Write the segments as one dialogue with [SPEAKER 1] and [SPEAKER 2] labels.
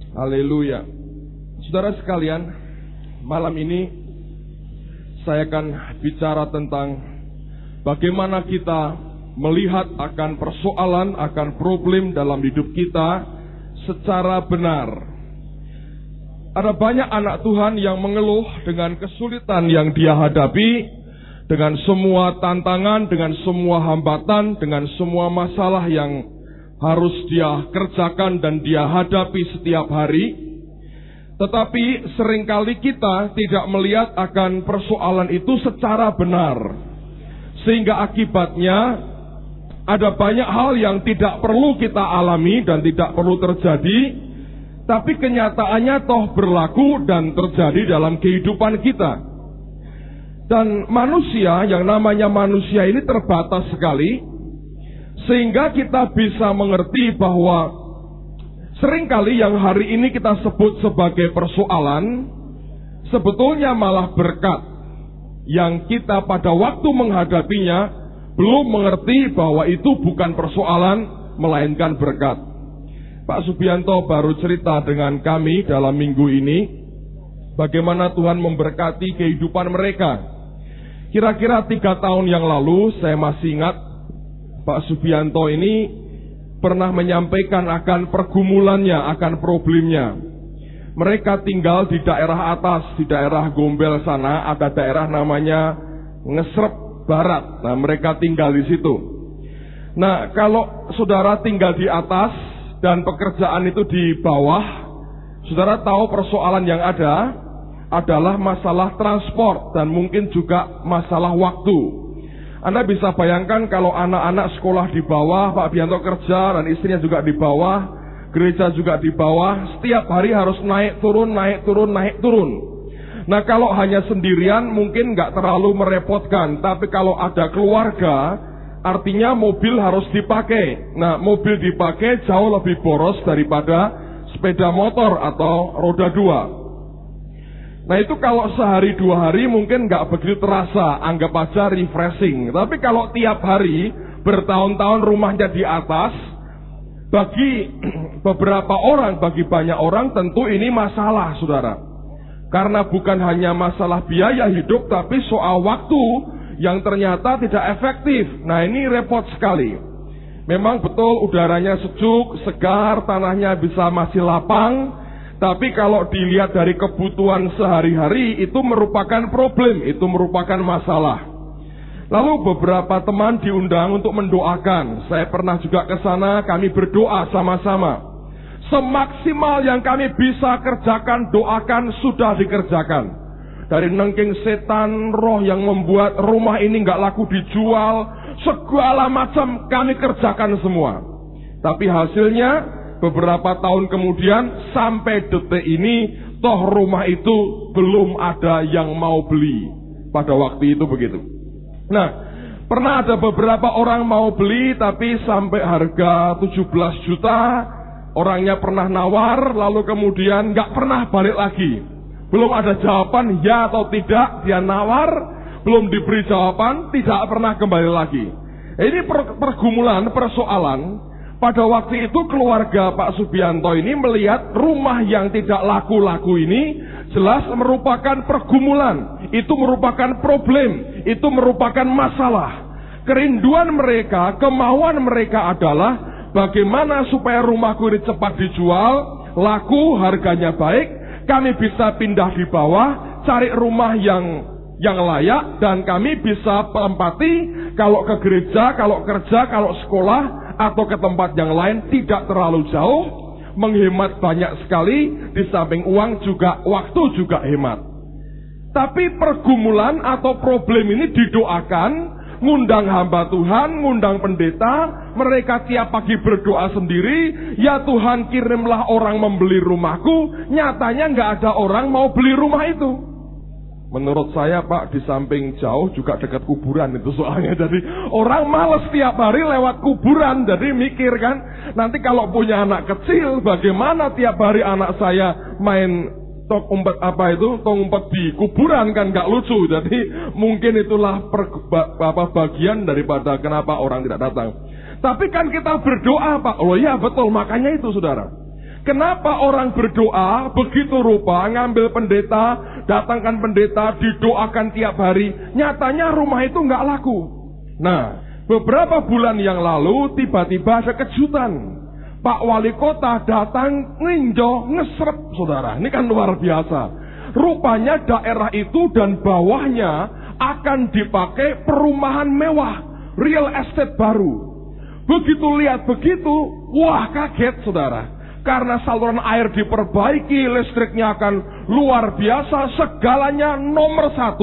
[SPEAKER 1] Haleluya. Saudara sekalian, malam ini saya akan bicara tentang bagaimana kita melihat akan persoalan, akan problem dalam hidup kita secara benar. Ada banyak anak Tuhan yang mengeluh dengan kesulitan yang dia hadapi, dengan semua tantangan, dengan semua hambatan, dengan semua masalah yang harus dia kerjakan dan dia hadapi setiap hari. Tetapi seringkali kita tidak melihat akan persoalan itu secara benar, sehingga akibatnya ada banyak hal yang tidak perlu kita alami dan tidak perlu terjadi, tapi kenyataannya toh berlaku dan terjadi dalam kehidupan kita. Dan manusia, yang namanya manusia ini terbatas sekali, sehingga kita bisa mengerti bahwa seringkali yang hari ini kita sebut sebagai persoalan sebetulnya malah berkat, yang kita pada waktu menghadapinya belum mengerti bahwa itu bukan persoalan melainkan berkat. Pak Subianto baru cerita dengan kami dalam minggu ini bagaimana Tuhan memberkati kehidupan mereka. Kira-kira 3 tahun yang lalu saya masih ingat Pak Subianto ini pernah menyampaikan akan pergumulannya, akan problemnya. Mereka tinggal di daerah atas, di daerah Gombel sana, ada daerah namanya Ngesrep Barat. Nah, mereka tinggal di situ. Nah, kalau saudara tinggal di atas dan pekerjaan itu di bawah, saudara tahu persoalan yang ada adalah masalah transport dan mungkin juga masalah waktu. Anda bisa bayangkan kalau anak-anak sekolah di bawah, Pak Bianto kerja dan istrinya juga di bawah, gereja juga di bawah, setiap hari harus naik turun, naik turun, naik turun. Nah, kalau hanya sendirian mungkin nggak terlalu merepotkan, tapi kalau ada keluarga, artinya mobil harus dipakai. Nah, mobil dipakai jauh lebih boros daripada sepeda motor atau roda 2. Nah, itu kalau sehari 2 hari mungkin nggak begitu terasa, anggap aja refreshing. Tapi kalau tiap hari bertahun-tahun rumahnya di atas, bagi beberapa orang, bagi banyak orang tentu ini masalah, saudara. Karena bukan hanya masalah biaya hidup, tapi soal waktu yang ternyata tidak efektif. Nah, ini repot sekali. Memang betul udaranya sejuk, segar, tanahnya bisa masih lapang. Tapi kalau dilihat dari kebutuhan sehari-hari, itu merupakan problem, itu merupakan masalah. Lalu beberapa teman diundang untuk mendoakan. Saya pernah juga ke sana, kami berdoa sama-sama. Semaksimal yang kami bisa kerjakan, doakan, sudah dikerjakan. Dari nengking setan, roh yang membuat rumah ini nggak laku dijual, segala macam kami kerjakan semua. Tapi hasilnya beberapa tahun kemudian sampai detik ini toh rumah itu belum ada yang mau beli. Pada waktu itu begitu. Nah, pernah ada beberapa orang mau beli tapi sampai harga 17 juta. Orangnya pernah nawar lalu kemudian gak pernah balik lagi. Belum ada jawaban ya atau tidak, dia nawar, belum diberi jawaban, tidak pernah kembali lagi. Ini pergumulan, persoalan. Pada waktu itu keluarga Pak Subianto ini melihat rumah yang tidak laku-laku ini jelas merupakan pergumulan. Itu merupakan problem, itu merupakan masalah. Kerinduan mereka, kemauan mereka adalah bagaimana supaya rumahku ini cepat dijual, laku, harganya baik, kami bisa pindah di bawah, cari rumah yang layak, dan kami bisa tempati kalau ke gereja, kalau kerja, kalau sekolah, atau ke tempat yang lain tidak terlalu jauh, menghemat banyak sekali, di samping uang juga, waktu juga hemat. Tapi pergumulan atau problem ini didoakan, ngundang hamba Tuhan, ngundang pendeta, mereka tiap pagi berdoa sendiri, ya Tuhan kirimlah orang membeli rumahku, nyatanya nggak ada orang mau beli rumah itu. Menurut saya Pak, di samping jauh juga dekat kuburan itu soalnya. Jadi orang malas tiap hari lewat kuburan. Jadi mikir kan, nanti kalau punya anak kecil, bagaimana tiap hari anak saya main tong umpet di kuburan, kan gak lucu. Jadi mungkin itulah bagian daripada kenapa orang tidak datang. Tapi kan kita berdoa Pak. Oh iya betul, makanya itu saudara. Kenapa orang berdoa begitu rupa, ngambil pendeta, datangkan pendeta, didoakan tiap hari, nyatanya rumah itu nggak laku. Nah, beberapa bulan yang lalu tiba-tiba ada kejutan. Pak Wali Kota datang ninjo ngesrep, saudara. Ini kan luar biasa. Rupanya daerah itu dan bawahnya akan dipakai perumahan mewah, real estate baru. Begitu lihat begitu, wah kaget saudara. Karena saluran air diperbaiki, listriknya akan luar biasa, segalanya nomor 1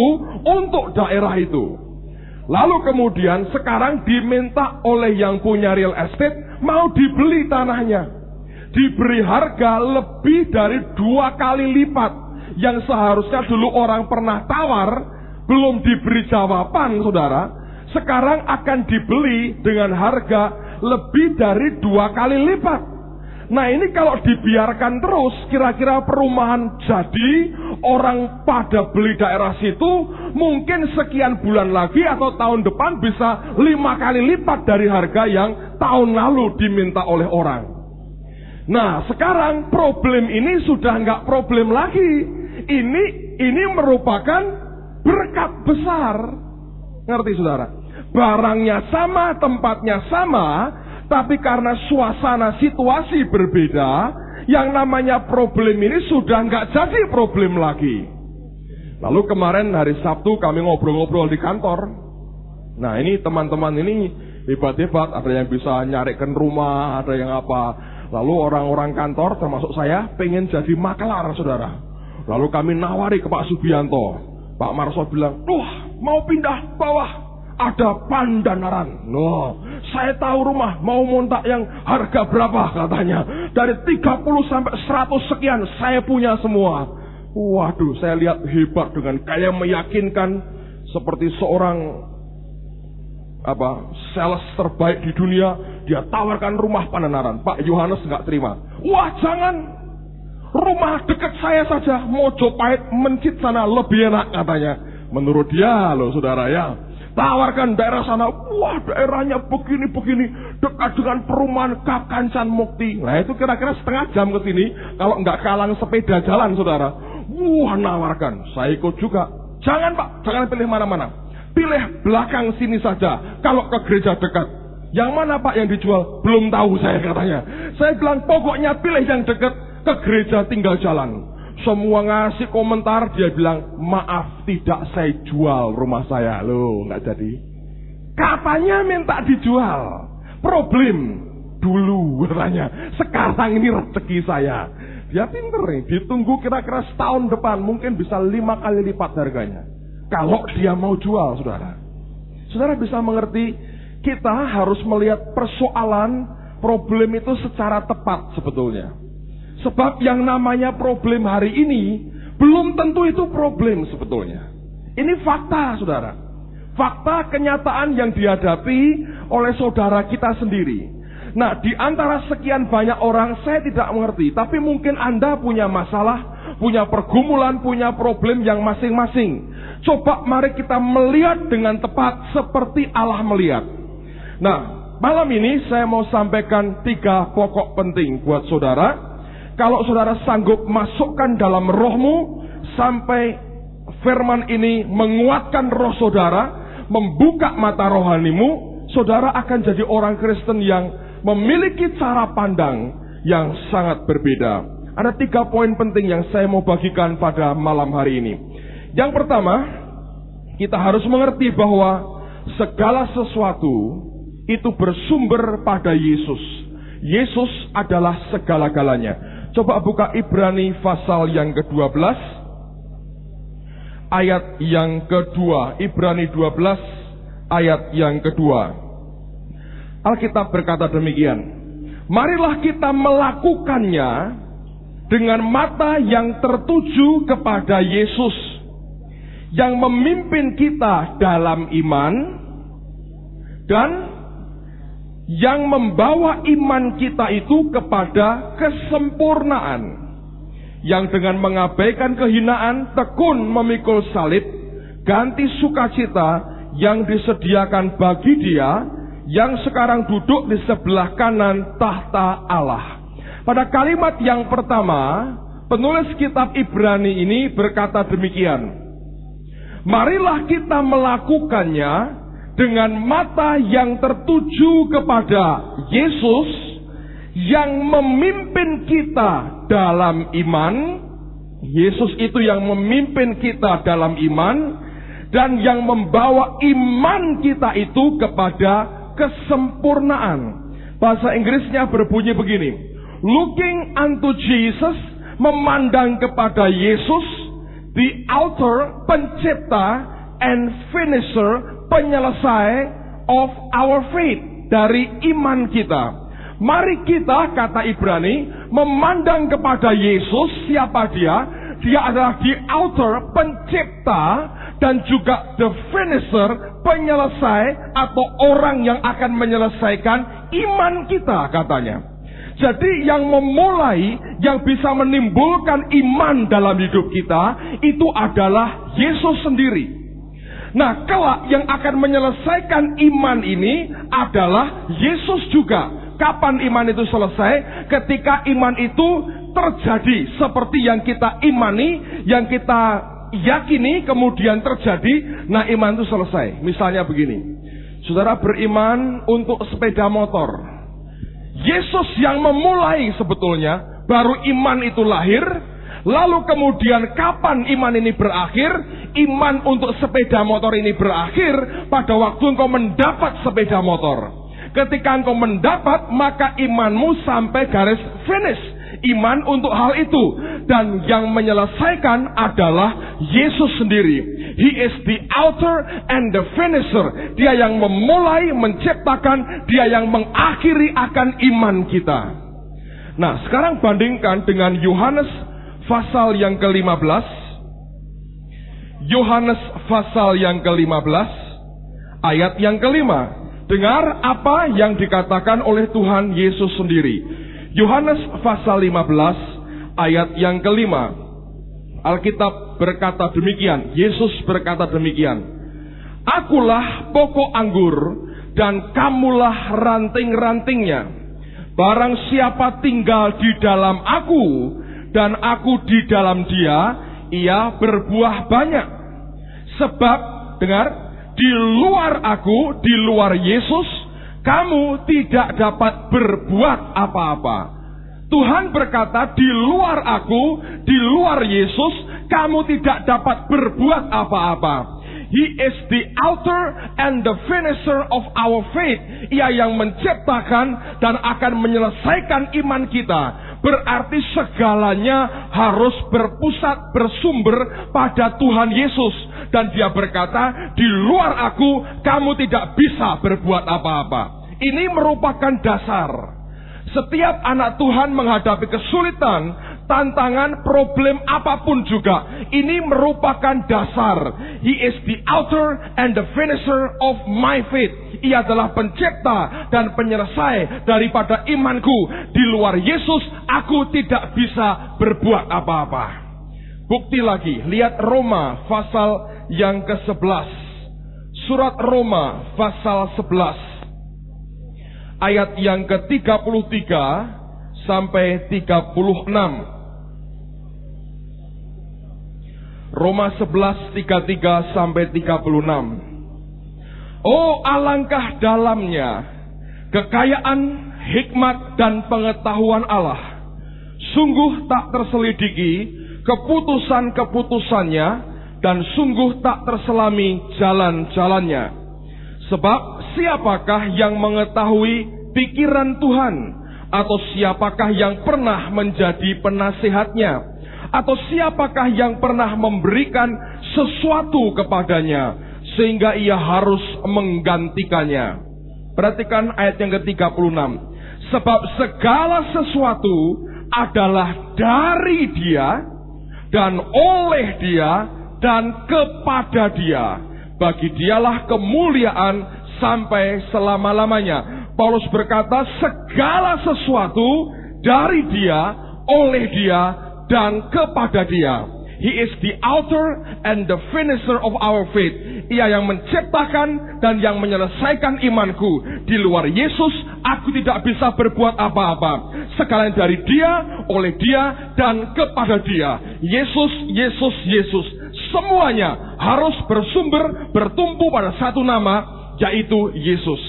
[SPEAKER 1] untuk daerah itu. Lalu kemudian sekarang diminta oleh yang punya real estate mau dibeli tanahnya. Diberi harga lebih dari 2 kali lipat. Yang seharusnya dulu orang pernah tawar, belum diberi jawaban saudara. Sekarang akan dibeli dengan harga lebih dari 2 kali lipat. Nah ini kalau dibiarkan terus, kira-kira perumahan jadi, orang pada beli daerah situ, mungkin sekian bulan lagi atau tahun depan bisa 5 kali lipat dari harga yang tahun lalu diminta oleh orang. Nah sekarang problem ini sudah nggak problem lagi. Ini merupakan berkat besar. Ngerti saudara? Barangnya sama, tempatnya sama, tapi karena suasana situasi berbeda, yang namanya problem ini sudah nggak jadi problem lagi. Lalu kemarin hari Sabtu kami ngobrol-ngobrol di kantor. Nah ini teman-teman ini hebat-hebat, ada yang bisa nyarikan rumah, ada yang apa. Lalu orang-orang kantor termasuk saya pengen jadi makelar saudara. Lalu kami nawari ke Pak Subianto. Pak Marso bilang, mau pindah bawah. Ada Pandanaran. Saya tahu rumah mau montak yang harga berapa katanya. Dari 30 sampai 100 sekian saya punya semua. Waduh, saya lihat hebat dengan kayak meyakinkan seperti seorang sales terbaik di dunia. Dia tawarkan rumah Pandanaran. Pak Yohanes nggak terima. Wah, jangan. Rumah dekat saya saja, Mojopahit Mencit sana lebih enak katanya. Menurut dia loh saudara ya. Tawarkan daerah sana, wah daerahnya begini-begini, dekat dengan perumahan Kakancan Mukti. Nah itu kira-kira setengah jam ke sini, kalau nggak kalang sepeda jalan saudara. Wah nawarkan, saya ikut juga. Jangan Pak, jangan pilih mana-mana. Pilih belakang sini saja, kalau ke gereja dekat. Yang mana Pak yang dijual? Belum tahu saya katanya. Saya bilang pokoknya pilih yang dekat, ke gereja tinggal jalan. Semua ngasih komentar, dia bilang, maaf tidak saya jual rumah saya. Loh, nggak jadi. Katanya minta dijual. Problem dulu katanya. Sekarang ini rezeki saya. Dia pinter nih, ditunggu kira-kira setahun depan, mungkin bisa 5 kali lipat harganya. Kalau dia mau jual, saudara. Saudara bisa mengerti, kita harus melihat persoalan, problem itu secara tepat sebetulnya. Sebab yang namanya problem hari ini belum tentu itu problem sebetulnya. Ini fakta saudara. Fakta kenyataan yang dihadapi oleh saudara kita sendiri. Nah di antara sekian banyak orang saya tidak mengerti. Tapi mungkin Anda punya masalah, punya pergumulan, punya problem yang masing-masing. Coba mari kita melihat dengan tepat seperti Allah melihat. Nah malam ini saya mau sampaikan 3 pokok penting buat saudara. Kalau saudara sanggup masukkan dalam rohmu sampai firman ini menguatkan roh saudara, membuka mata rohanimu, saudara akan jadi orang Kristen yang memiliki cara pandang yang sangat berbeda. Ada 3 poin penting yang saya mau bagikan pada malam hari ini. Yang pertama, kita harus mengerti bahwa segala sesuatu itu bersumber pada Yesus. Yesus adalah segala-galanya. Coba buka Ibrani pasal yang ke-12 ayat yang kedua. Ibrani 12 ayat yang kedua. Alkitab berkata demikian. Marilah kita melakukannya dengan mata yang tertuju kepada Yesus, yang memimpin kita dalam iman dan yang membawa iman kita itu kepada kesempurnaan, yang dengan mengabaikan kehinaan tekun memikul salib, ganti sukacita yang disediakan bagi Dia yang sekarang duduk di sebelah kanan tahta Allah. Pada kalimat yang pertama, penulis kitab Ibrani ini berkata demikian, marilah kita melakukannya dengan mata yang tertuju kepada Yesus yang memimpin kita dalam iman. Yesus itu yang memimpin kita dalam iman dan yang membawa iman kita itu kepada kesempurnaan. Bahasa Inggrisnya berbunyi begini, looking unto Jesus, memandang kepada Yesus, the author, pencipta, and finisher, penyelesai of our faith, dari iman kita. Mari kita, kata Ibrani, memandang kepada Yesus. Siapa dia? Dia adalah the author, pencipta, dan juga the finisher, penyelesai atau orang yang akan menyelesaikan iman kita, katanya. Jadi yang memulai, yang bisa menimbulkan iman dalam hidup kita, itu adalah Yesus sendiri. Nah, kelak yang akan menyelesaikan iman ini adalah Yesus juga. Kapan iman itu selesai? Ketika iman itu terjadi seperti yang kita imani, yang kita yakini, kemudian terjadi. Nah, iman itu selesai. Misalnya begini, saudara beriman untuk sepeda motor. Yesus yang memulai sebetulnya, baru iman itu lahir. Lalu kemudian kapan iman ini berakhir? Iman untuk sepeda motor ini berakhir pada waktu engkau mendapat sepeda motor. Ketika engkau mendapat, maka imanmu sampai garis finish. Iman untuk hal itu. Dan yang menyelesaikan adalah Yesus sendiri. He is the author and the finisher. Dia yang memulai, menciptakan, dia yang mengakhiri akan iman kita. Nah, sekarang bandingkan dengan Yohanes pasal yang ke-15. Yohanes pasal yang ke-15, ayat yang ke-5. Dengar apa yang dikatakan oleh Tuhan Yesus sendiri. Yohanes pasal 15 ayat yang ke-5. Alkitab berkata demikian. Yesus berkata demikian. Akulah pokok anggur dan kamulah ranting-rantingnya. Barang siapa tinggal di dalam aku dan aku di dalam dia, ia berbuah banyak. Sebab, dengar, di luar aku, di luar Yesus, kamu tidak dapat berbuat apa-apa. Tuhan berkata, di luar aku, di luar Yesus, kamu tidak dapat berbuat apa-apa. He is the author and the finisher of our faith. Ia yang menciptakan dan akan menyelesaikan iman kita. Berarti segalanya harus berpusat, bersumber pada Tuhan Yesus. Dan dia berkata, di luar aku, kamu tidak bisa berbuat apa-apa. Ini merupakan dasar. Setiap anak Tuhan menghadapi kesulitan, tantangan, problem apapun juga, ini merupakan dasar. He is the author and the finisher of my faith. Ia adalah pencipta dan penyelesai daripada imanku. Di luar Yesus, aku tidak bisa berbuat apa-apa. Bukti lagi, lihat Roma pasal yang ke-11. Surat Roma pasal 11. Ayat yang ke-33 sampai 36. Roma 11:33 sampai 36. Oh, alangkah dalamnya kekayaan, hikmat dan pengetahuan Allah. Sungguh tak terselidiki keputusan-keputusannya dan sungguh tak terselami jalan-jalannya. Sebab siapakah yang mengetahui pikiran Tuhan? Atau siapakah yang pernah menjadi penasihatnya? Atau siapakah yang pernah memberikan sesuatu kepadanya sehingga ia harus menggantikannya? Perhatikan ayat yang ke-36. Sebab segala sesuatu adalah dari Dia dan oleh Dia dan kepada Dia. Bagi Dialah kemuliaan sampai selama-lamanya. Paulus berkata, segala sesuatu dari Dia, oleh Dia, dan kepada Dia. He is the author and the finisher of our faith. Ia yang menciptakan dan yang menyelesaikan imanku. Di luar Yesus, aku tidak bisa berbuat apa-apa. Sekalian dari Dia, oleh Dia, dan kepada Dia. Yesus, Yesus, Yesus. Semuanya harus bertumpu pada satu nama, yaitu Yesus.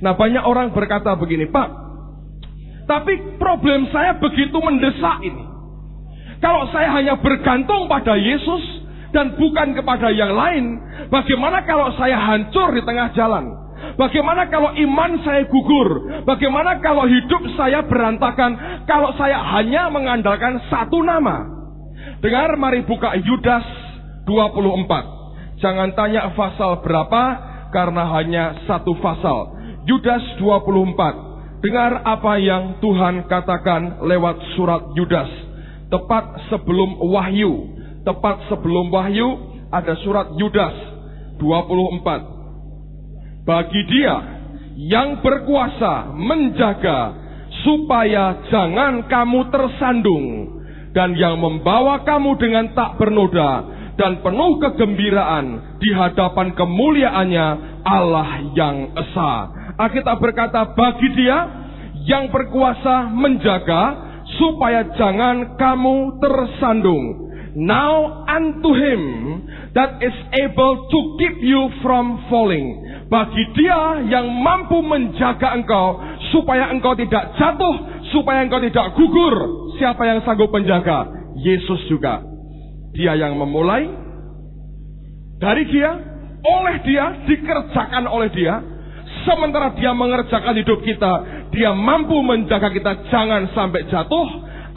[SPEAKER 1] Nah, banyak orang berkata begini, Pak, tapi problem saya begitu mendesak ini. Kalau saya hanya bergantung pada Yesus dan bukan kepada yang lain, bagaimana kalau saya hancur di tengah jalan? Bagaimana kalau iman saya gugur? Bagaimana kalau hidup saya berantakan kalau saya hanya mengandalkan satu nama? Dengar, mari buka Yudas 24. Jangan tanya pasal berapa, karena hanya satu pasal. Yudas 24. Dengar apa yang Tuhan katakan lewat surat Yudas. Tepat sebelum Wahyu. Tepat sebelum Wahyu ada surat Yudas 24. Bagi Dia yang berkuasa menjaga supaya jangan kamu tersandung, dan yang membawa kamu dengan tak bernoda dan penuh kegembiraan di hadapan kemuliaannya Allah yang esa. Alkitab berkata, bagi Dia yang berkuasa menjaga supaya jangan kamu tersandung. Now unto Him that is able to keep you from falling. Bagi Dia yang mampu menjaga engkau supaya engkau tidak jatuh, supaya engkau tidak gugur. Siapa yang sanggup menjaga? Yesus juga. Dia yang memulai, dari Dia, oleh Dia, dikerjakan oleh Dia. Sementara Dia mengerjakan hidup kita, Dia mampu menjaga kita jangan sampai jatuh.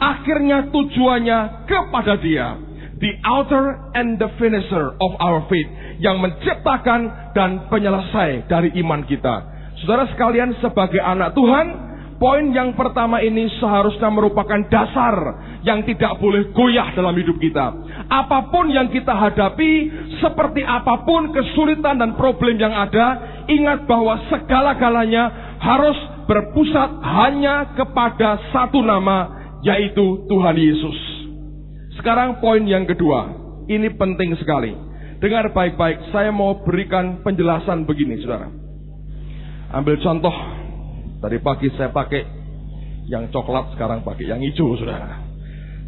[SPEAKER 1] Akhirnya tujuannya kepada Dia, the author and the finisher of our faith, yang menciptakan dan penyelesai dari iman kita. Saudara sekalian, sebagai anak Tuhan, poin yang pertama ini seharusnya merupakan dasar yang tidak boleh goyah dalam hidup kita. Apapun yang kita hadapi, seperti apapun kesulitan dan problem yang ada, ingat bahwa segala-galanya harus berpusat hanya kepada satu nama, yaitu Tuhan Yesus. Sekarang poin yang kedua, ini penting sekali. Dengar baik-baik, saya mau berikan penjelasan begini, saudara. Ambil contoh, tadi pagi saya pakai yang coklat, sekarang pakai yang hijau, saudara.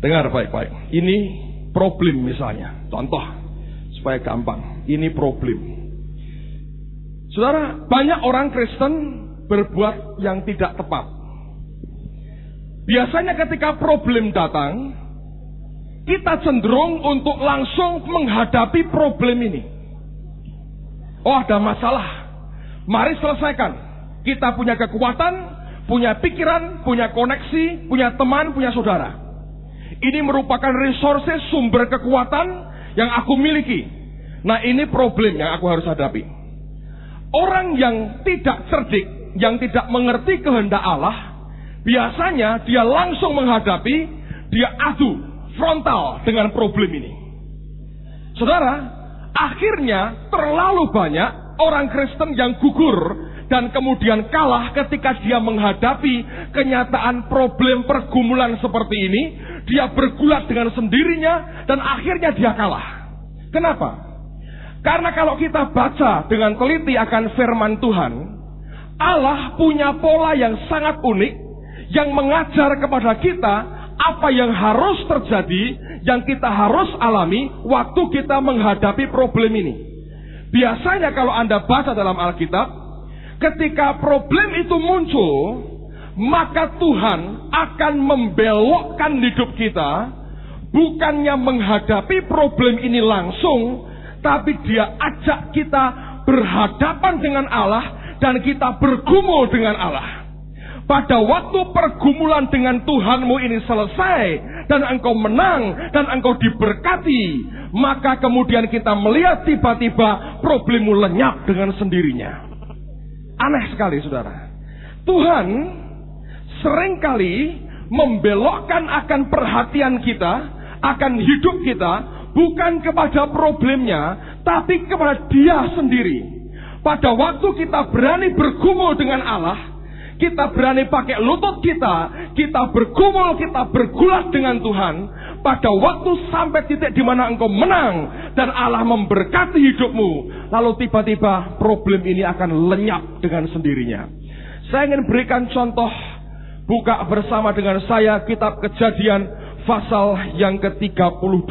[SPEAKER 1] Dengar baik-baik, ini problem misalnya, contoh supaya gampang. Ini problem, saudara. Banyak orang Kristen berbuat yang tidak tepat. Biasanya ketika problem datang, kita cenderung untuk langsung menghadapi problem ini. Oh, ada masalah, mari selesaikan. Kita punya kekuatan, punya pikiran, punya koneksi, punya teman, punya saudara. Ini merupakan resources, sumber kekuatan yang aku miliki. Nah, ini problem yang aku harus hadapi. Orang yang tidak cerdik, yang tidak mengerti kehendak Allah, biasanya dia langsung menghadapi, dia adu frontal dengan problem ini. Saudara, akhirnya terlalu banyak orang Kristen yang gugur dan kemudian kalah ketika dia menghadapi kenyataan problem pergumulan seperti ini. Dia bergulat dengan sendirinya dan akhirnya dia kalah. Kenapa? Karena kalau kita baca dengan teliti akan firman Tuhan, Allah punya pola yang sangat unik yang mengajar kepada kita apa yang harus terjadi, yang kita harus alami waktu kita menghadapi problem ini. Biasanya kalau Anda baca dalam Alkitab, ketika problem itu muncul, maka Tuhan akan membelokkan hidup kita, bukannya menghadapi problem ini langsung, tapi Dia ajak kita berhadapan dengan Allah dan kita bergumul dengan Allah. Pada waktu pergumulan dengan Tuhanmu ini selesai dan engkau menang dan engkau diberkati, maka kemudian kita melihat tiba-tiba problemmu lenyap dengan sendirinya. Aneh sekali, saudara. Tuhan seringkali membelokkan akan perhatian kita, akan hidup kita, bukan kepada problemnya, tapi kepada Dia sendiri. Pada waktu kita berani bergumul dengan Allah, kita berani pakai lutut kita bergumul, kita bergulat dengan Tuhan, pada waktu sampai titik di mana engkau menang dan Allah memberkati hidupmu, lalu tiba-tiba problem ini akan lenyap dengan sendirinya. Saya ingin berikan contoh. Buka bersama dengan saya kitab Kejadian pasal yang ke-32.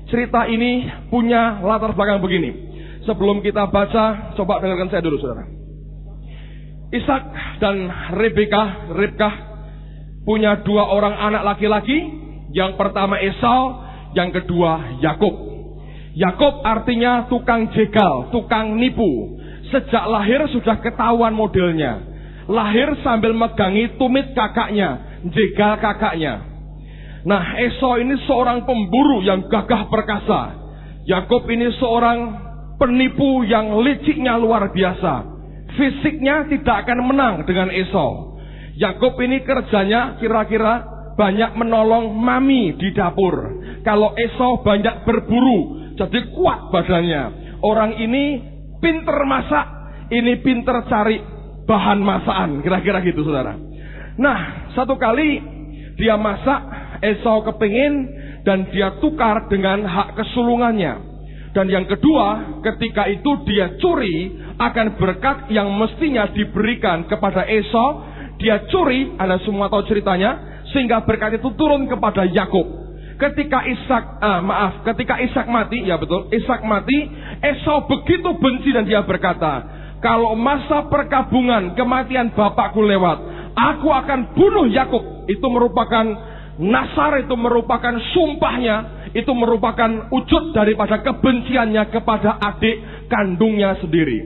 [SPEAKER 1] Cerita ini punya latar belakang begini. Sebelum kita baca, coba dengarkan saya dulu, saudara. Ishak dan Ribkah punya dua orang anak laki-laki. Yang pertama Esau, yang kedua Yakub. Yakub artinya tukang jegal, tukang nipu. Sejak lahir sudah ketahuan modelnya. Lahir sambil megangi tumit kakaknya, jegal kakaknya. Nah, Esau ini seorang pemburu yang gagah perkasa. Yakub ini seorang penipu yang liciknya luar biasa. Fisiknya tidak akan menang dengan Esau. Yakub ini kerjanya kira-kira banyak menolong mami di dapur. Kalau Esau banyak berburu, jadi kuat badannya. Orang ini pinter masak, ini pinter cari bahan masakan, kira-kira gitu, saudara. Nah, satu kali dia masak, Esau kepingin dan dia tukar dengan hak kesulungannya. Dan yang kedua, ketika itu dia curi akan berkat yang mestinya diberikan kepada Esau. Dia curi, Anda semua tahu ceritanya, sehingga berkat itu turun kepada Yakub. Ketika Ishak mati, ya betul, Ishak mati, Esau begitu benci dan dia berkata, kalau masa perkabungan kematian bapakku lewat, aku akan bunuh Yakub. Itu merupakan nasar, itu merupakan sumpahnya, itu merupakan wujud daripada kebenciannya kepada adik kandungnya sendiri.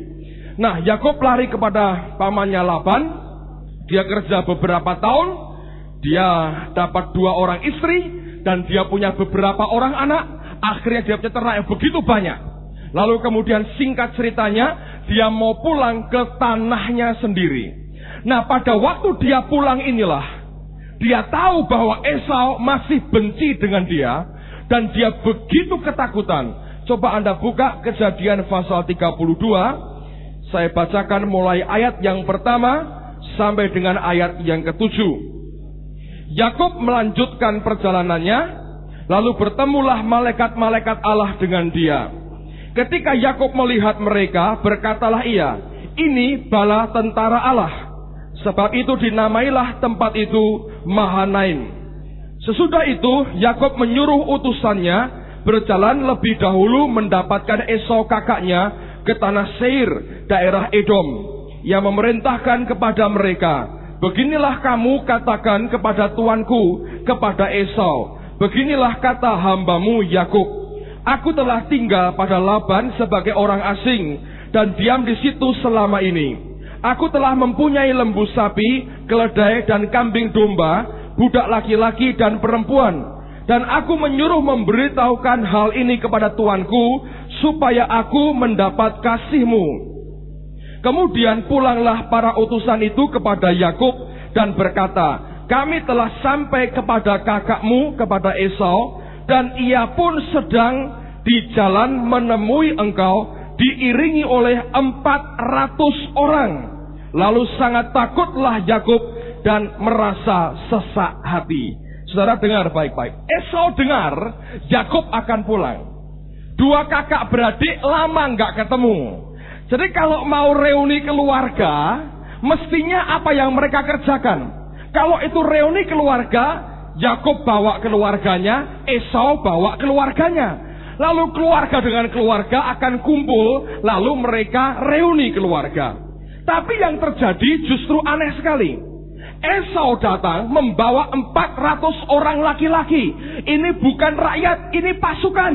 [SPEAKER 1] Nah, Yakub lari kepada pamannya Laban. Dia kerja beberapa tahun, dia dapat 2 orang istri, dan dia punya beberapa orang anak. Akhirnya dia punya ternak yang begitu banyak. Lalu kemudian singkat ceritanya, dia mau pulang ke tanahnya sendiri. Nah, pada waktu dia pulang inilah, dia tahu bahwa Esau masih benci dengan dia, dan dia begitu ketakutan. Coba Anda buka Kejadian pasal 32. Saya bacakan mulai ayat yang pertama sampai dengan ayat yang ke-7. Yakub melanjutkan perjalanannya, lalu bertemulah malaikat-malaikat Allah dengan dia. Ketika Yakub melihat mereka, berkatalah ia, ini bala tentara Allah. Sebab itu dinamailah tempat itu Mahanaim. Sesudah itu Yakub menyuruh utusannya berjalan lebih dahulu mendapatkan Esau kakaknya ke tanah Seir, daerah Edom. Ia memerintahkan kepada mereka, beginilah kamu katakan kepada tuanku, kepada Esau, beginilah kata hambamu Yakub. Aku telah tinggal pada Laban sebagai orang asing dan diam di situ selama ini. Aku telah mempunyai lembu sapi, keledai dan kambing domba, budak laki-laki dan perempuan. Dan aku menyuruh memberitahukan hal ini kepada tuanku, supaya aku mendapat kasihmu. Kemudian pulanglah para utusan itu kepada Yakub dan berkata, kami telah sampai kepada kakakmu, kepada Esau, dan ia pun sedang di jalan menemui engkau, diiringi oleh 400 orang. Lalu sangat takutlah Yakub dan merasa sesak hati. Saudara dengar baik-baik. Esau dengar Yakub akan pulang. 2 kakak beradik lama nggak ketemu. Jadi kalau mau reuni keluarga, mestinya apa yang mereka kerjakan? Kalau itu reuni keluarga, Yakub bawa keluarganya, Esau bawa keluarganya. Lalu keluarga dengan keluarga akan kumpul, lalu mereka reuni keluarga. Tapi yang terjadi justru aneh sekali. Esau datang membawa 400 orang laki-laki. Ini bukan rakyat, ini pasukan.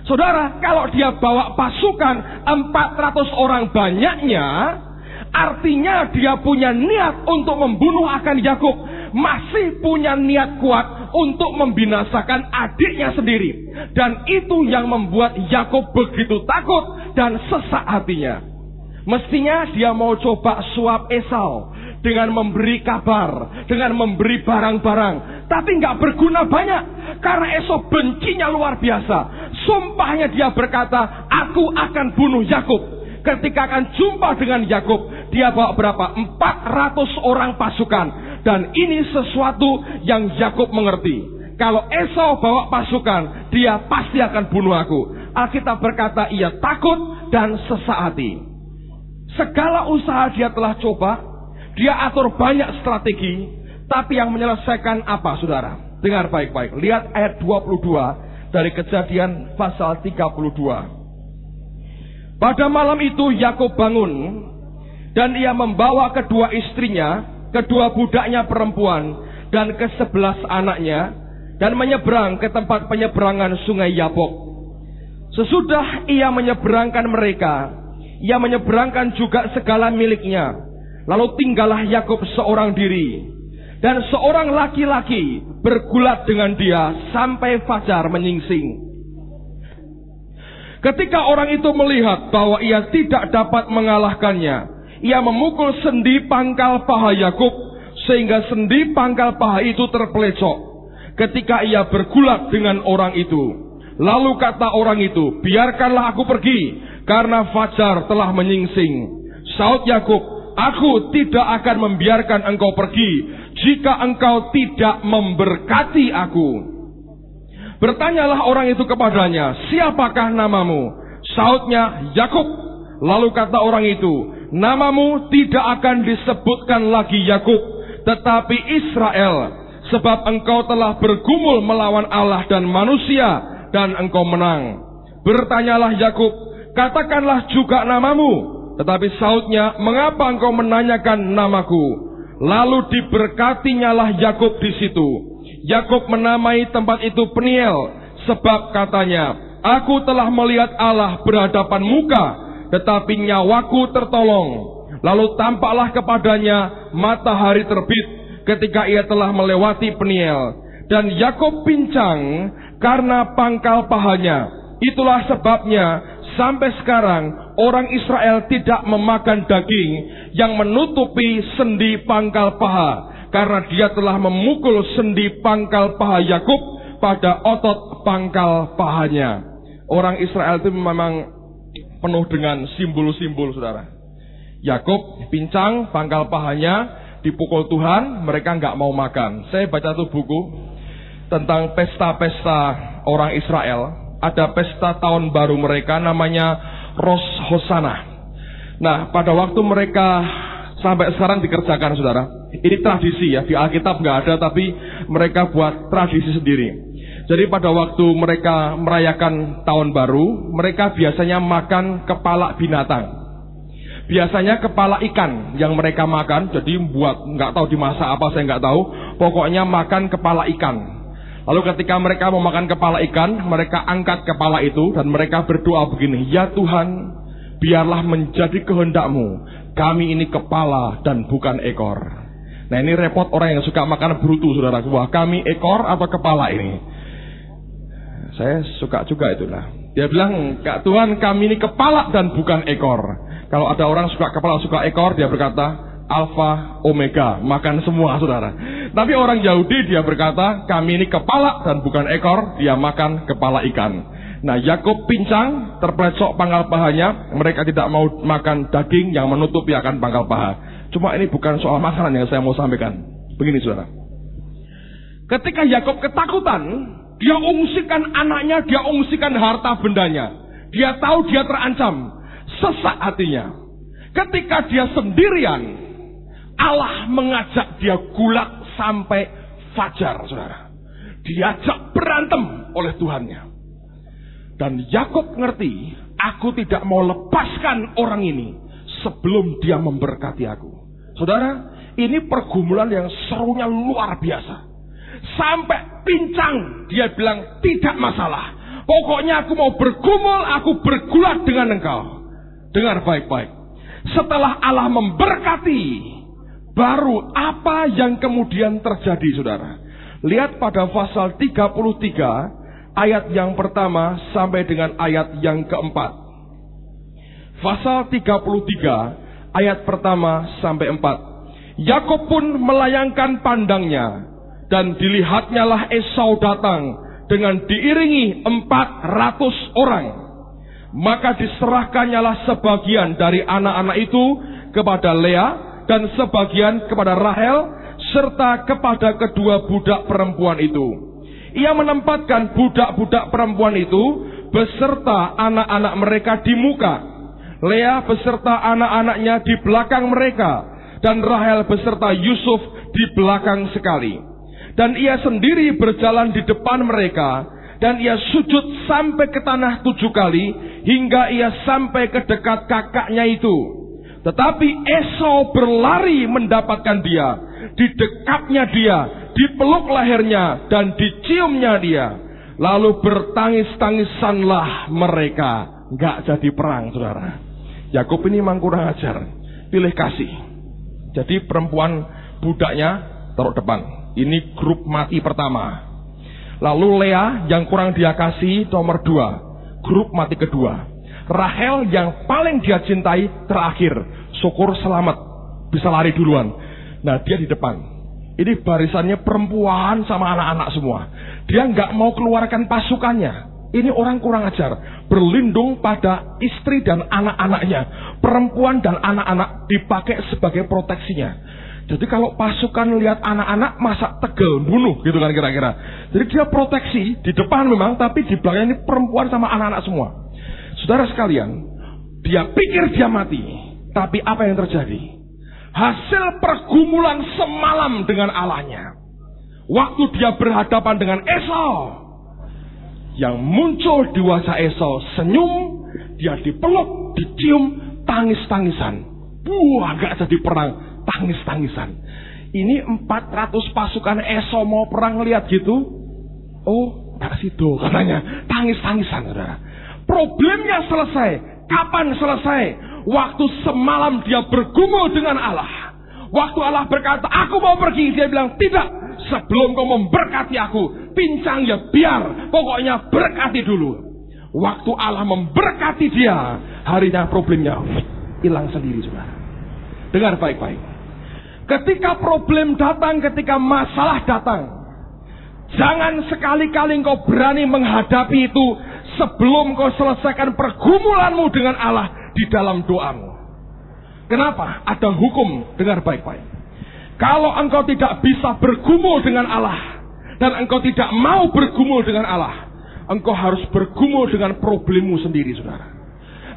[SPEAKER 1] Saudara, kalau dia bawa pasukan 400 orang banyaknya, artinya dia punya niat untuk membunuh akan Yakub. Masih punya niat kuat untuk membinasakan adiknya sendiri. Dan itu yang membuat Yakub begitu takut dan sesak hatinya. Mestinya dia mau coba suap Esau dengan memberi kabar, dengan memberi barang-barang. Tapi nggak berguna banyak, karena Esau bencinya luar biasa. Sumpahnya dia berkata, aku akan bunuh Yakub. Ketika akan jumpa dengan Yakub, dia bawa berapa? 400 orang pasukan. Dan ini sesuatu yang Yakub mengerti. Kalau Esau bawa pasukan, dia pasti akan bunuh aku. Alkitab berkata ia takut dan sesak hati. Segala usaha dia telah coba, dia atur banyak strategi, tapi yang menyelesaikan apa, saudara? Dengar baik-baik. Lihat ayat 22 dari Kejadian pasal 32. Pada malam itu Yakub bangun, dan ia membawa kedua istrinya, kedua budaknya perempuan, dan ke-11 anaknya, dan menyeberang ke tempat penyeberangan sungai Yabok. Sesudah ia menyeberangkan mereka, ia menyeberangkan juga segala miliknya. Lalu tinggallah Yakub seorang diri, dan seorang laki-laki bergulat dengan dia sampai fajar menyingsing. Ketika orang itu melihat bahwa ia tidak dapat mengalahkannya, ia memukul sendi pangkal paha Yakub, sehingga sendi pangkal paha itu terpelecok. Ketika ia bergulat dengan orang itu, lalu kata orang itu, biarkanlah aku pergi, karena fajar telah menyingsing. Saud Yakub, aku tidak akan membiarkan engkau pergi, jika engkau tidak memberkati aku. Bertanyalah orang itu kepadanya, siapakah namamu? Saudnya, Yakub. Lalu kata orang itu, namamu tidak akan disebutkan lagi Yakub, tetapi Israel, sebab engkau telah bergumul melawan Allah dan manusia, dan engkau menang. Bertanyalah Yakub, katakanlah juga namamu. Tetapi Saudnya, mengapa engkau menanyakan namaku? Lalu diberkatinyalah Yakub di situ. Yakub menamai tempat itu Peniel, sebab katanya, aku telah melihat Allah berhadapan muka, tetapi nyawaku tertolong. Lalu tampaklah kepadanya matahari terbit ketika ia telah melewati Peniel, dan Yakub pincang karena pangkal pahanya. Itulah sebabnya sampai sekarang orang Israel tidak memakan daging yang menutupi sendi pangkal paha, karena dia telah memukul sendi pangkal paha Yakub pada otot pangkal pahanya. Orang Israel itu memang penuh dengan simbol-simbol, saudara. Yakub pincang pangkal pahanya, dipukul Tuhan, mereka nggak mau makan. Saya baca tuh buku tentang pesta-pesta orang Israel. Ada pesta tahun baru mereka, namanya Rosh Hosanah. Nah, pada waktu mereka sampai sekarang dikerjakan, saudara. Ini tradisi ya, di Alkitab nggak ada, tapi mereka buat tradisi sendiri. Jadi pada waktu mereka merayakan tahun baru, mereka biasanya makan kepala binatang. Biasanya kepala ikan yang mereka makan, jadi buat nggak tahu dimasak apa, saya nggak tahu. Pokoknya makan kepala ikan. Lalu ketika mereka mau makan kepala ikan, mereka angkat kepala itu dan mereka berdoa begini, ya Tuhan, biarlah menjadi kehendak-Mu, kami ini kepala dan bukan ekor. Nah, ini repot orang yang suka makan brutu, saudara. Wah, kami ekor atau kepala ini? Saya suka juga itulah. Dia bilang, Kak Tuhan, kami ini kepala dan bukan ekor. Kalau ada orang suka kepala, suka ekor, dia berkata, Alfa, Omega, makan semua, saudara. Tapi orang Yahudi, dia berkata, kami ini kepala dan bukan ekor, dia makan kepala ikan. Nah, Yakub pincang, terpelecok pangkal pahanya, mereka tidak mau makan daging yang menutupi akan pangkal paha. Cuma ini bukan soal makanan yang saya mau sampaikan. Begini, saudara. Ketika Yakub ketakutan, dia ungsikan anaknya, dia ungsikan harta bendanya. Dia tahu dia terancam. Sesak hatinya. Ketika dia sendirian, Allah mengajak dia gulat sampai fajar, saudara. Diajak berantem oleh Tuhannya. Dan Yakub ngerti, aku tidak mau lepaskan orang ini sebelum dia memberkati aku. Saudara, ini pergumulan yang serunya luar biasa. Sampai pincang, dia bilang, tidak masalah. Pokoknya aku mau bergumul, aku bergulat dengan engkau. Dengar baik-baik. Setelah Allah memberkati, baru apa yang kemudian terjadi, saudara? Lihat pada pasal 33, ayat yang pertama sampai dengan ayat yang keempat. Pasal 33, ayat pertama sampai 4. Yakub pun melayangkan pandangnya, dan dilihatnyalah Esau datang dengan diiringi 400 orang. Maka diserahkannyalah sebagian dari anak-anak itu kepada Lea, dan sebagian kepada Rahel, serta kepada kedua budak perempuan itu. Ia menempatkan budak-budak perempuan itu beserta anak-anak mereka di muka, Lea beserta anak-anaknya di belakang mereka, dan Rahel beserta Yusuf di belakang sekali. Dan ia sendiri berjalan di depan mereka, dan ia sujud sampai ke tanah 7 kali, hingga ia sampai ke dekat kakaknya itu. Tetapi Esau berlari mendapatkan dia, didekapnya dia, dipeluk lehernya, dan diciumnya dia. Lalu bertangis-tangisanlah mereka. Nggak jadi perang, saudara. Yakub ini memang kurang ajar, pilih kasih. Jadi perempuan budaknya taruh depan. Ini grup mati pertama. Lalu Lea yang kurang dia kasih nomor 2, grup mati kedua. Rahel yang paling dia cintai terakhir, syukur selamat, bisa lari duluan. Nah dia di depan. Ini barisannya perempuan sama anak-anak semua. Dia nggak mau keluarkan pasukannya. Ini orang kurang ajar, berlindung pada istri dan anak-anaknya. Perempuan dan anak-anak dipakai sebagai proteksinya. Jadi kalau pasukan lihat anak-anak, masa tegel bunuh gitu kan kira-kira. Jadi dia proteksi di depan memang, tapi di belakang ini perempuan sama anak-anak semua. Saudara sekalian, dia pikir dia mati, tapi apa yang terjadi? Hasil pergumulan semalam dengan Allahnya. Waktu dia berhadapan dengan Esau, yang muncul di wajah Esau senyum, dia dipeluk, dicium, tangis-tangisan. Gak jadi perang, tangis-tangisan. Ini 400 pasukan Esau mau perang, lihat gitu. Oh, gak sido katanya, tangis-tangisan, saudara. Problemnya selesai. Kapan selesai? Waktu semalam dia bergumul dengan Allah. Waktu Allah berkata, aku mau pergi, dia bilang, tidak, sebelum kau memberkati aku, pincang ya biar, pokoknya berkati dulu. Waktu Allah memberkati dia, harinya problemnya hilang sendiri, saudara. Dengar baik-baik. Ketika problem datang, ketika masalah datang, jangan sekali-kali engkau berani menghadapi itu sebelum kau selesaikan pergumulanmu dengan Allah di dalam doamu. Kenapa? Ada hukum, dengar baik-baik. Kalau engkau tidak bisa bergumul dengan Allah, dan engkau tidak mau bergumul dengan Allah, engkau harus bergumul dengan problemmu sendiri, saudara.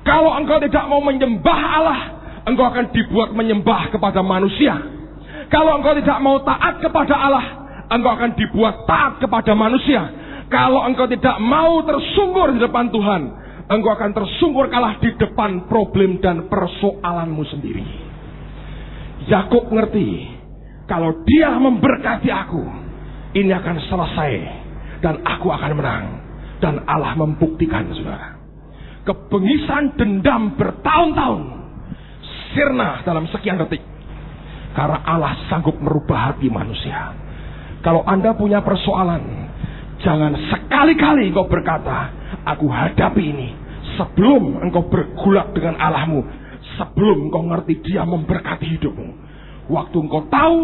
[SPEAKER 1] Kalau engkau tidak mau menyembah Allah, engkau akan dibuat menyembah kepada manusia. Kalau engkau tidak mau taat kepada Allah, engkau akan dibuat taat kepada manusia. Kalau engkau tidak mau tersungkur di depan Tuhan, engkau akan tersungkur kalah di depan problem dan persoalanmu sendiri. Yakub ngerti, kalau dia memberkati aku, ini akan selesai dan aku akan menang. Dan Allah membuktikan, saudara. Kebengisan dendam bertahun-tahun sirna dalam sekian detik, karena Allah sanggup merubah hati manusia. Kalau Anda punya persoalan, jangan sekali-kali engkau berkata, aku hadapi ini, sebelum engkau bergulat dengan Allahmu, sebelum engkau ngerti dia memberkati hidupmu. Waktu engkau tahu,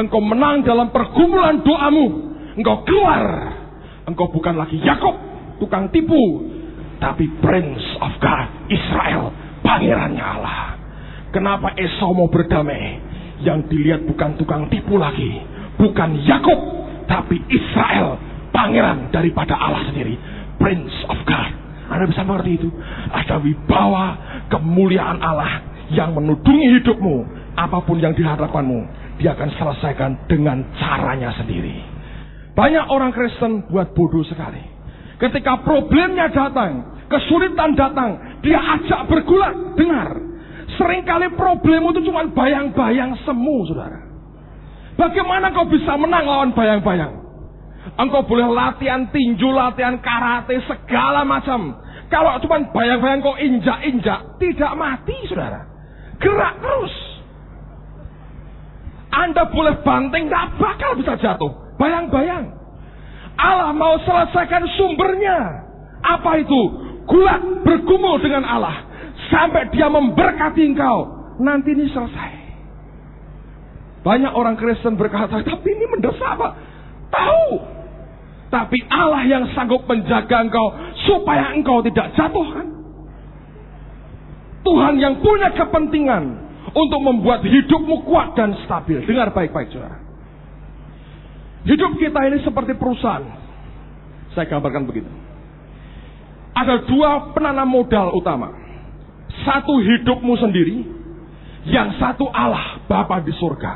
[SPEAKER 1] engkau menang dalam pergumulan doamu, engkau keluar, engkau bukan lagi Yakub, tukang tipu, tapi Prince of God, Israel, pangerannya Allah. Kenapa Esau mau berdamai? Yang dilihat bukan tukang tipu lagi, bukan Yakub, tapi Israel, pangeran daripada Allah sendiri, Prince of God. Anda bisa mengerti itu? Ada wibawa kemuliaan Allah yang menudungi hidupmu. Apapun yang dihadapanmu, dia akan selesaikan dengan caranya sendiri. Banyak orang Kristen buat bodoh sekali. Ketika problemnya datang, kesulitan datang, dia ajak bergulat. Dengar, seringkali problemmu itu cuma bayang-bayang semu, saudara. Bagaimana kau bisa menang lawan bayang-bayang? Engkau boleh latihan tinju, latihan karate, segala macam. Kalau cuma bayang-bayang kau injak-injak, tidak mati, saudara. Gerak terus. Anda boleh banting, gak bakal bisa jatuh. Bayang-bayang. Allah mau selesaikan sumbernya. Apa itu? Gulat, bergumul dengan Allah. Sampai dia memberkati engkau. Nanti ini selesai. Banyak orang Kristen berkata, tapi ini mendesak, Pak. Tahu. Tapi Allah yang sanggup menjaga engkau supaya engkau tidak jatuh, kan? Tuhan yang punya kepentingan untuk membuat hidupmu kuat dan stabil. Dengar baik-baik, saudara. Hidup kita ini seperti perusahaan. Saya gambarkan begitu. Ada dua penanam modal utama. Satu hidupmu sendiri, yang satu Allah Bapa di surga.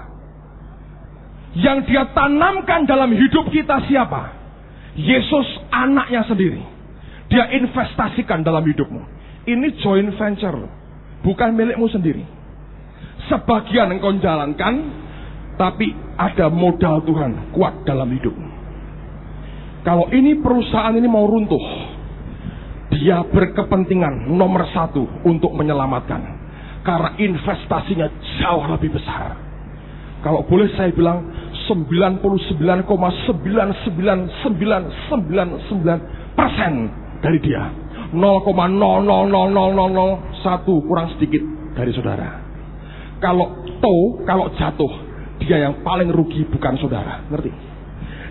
[SPEAKER 1] Yang dia tanamkan dalam hidup kita siapa? Yesus anaknya sendiri. Dia investasikan dalam hidupmu. Ini joint venture, bukan milikmu sendiri. Sebagian engkau jalankan, tapi ada modal Tuhan kuat dalam hidupmu. Kalau ini perusahaan ini mau runtuh, dia berkepentingan nomor satu untuk menyelamatkan. Karena investasinya jauh lebih besar. Kalau boleh saya bilang 99,99999% dari dia. 0,00001 kurang sedikit dari saudara. Kalau jatuh, dia yang paling rugi bukan saudara. Ngerti?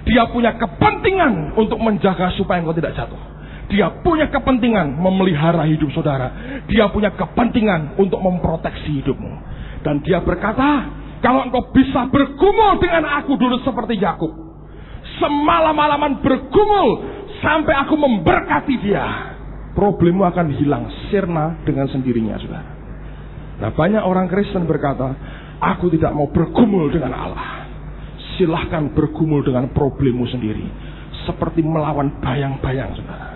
[SPEAKER 1] Dia punya kepentingan untuk menjaga supaya engkau tidak jatuh. Dia punya kepentingan memelihara hidup saudara. Dia punya kepentingan untuk memproteksi hidupmu. Dan dia berkata, kalau engkau bisa bergumul dengan aku dulu seperti Yakub, semalam-malaman bergumul sampai aku memberkati dia, problemmu akan hilang sirna dengan sendirinya, saudara. Nah, banyak orang Kristen berkata, aku tidak mau bergumul dengan Allah. Silahkan bergumul dengan problemmu sendiri, seperti melawan bayang-bayang, saudara.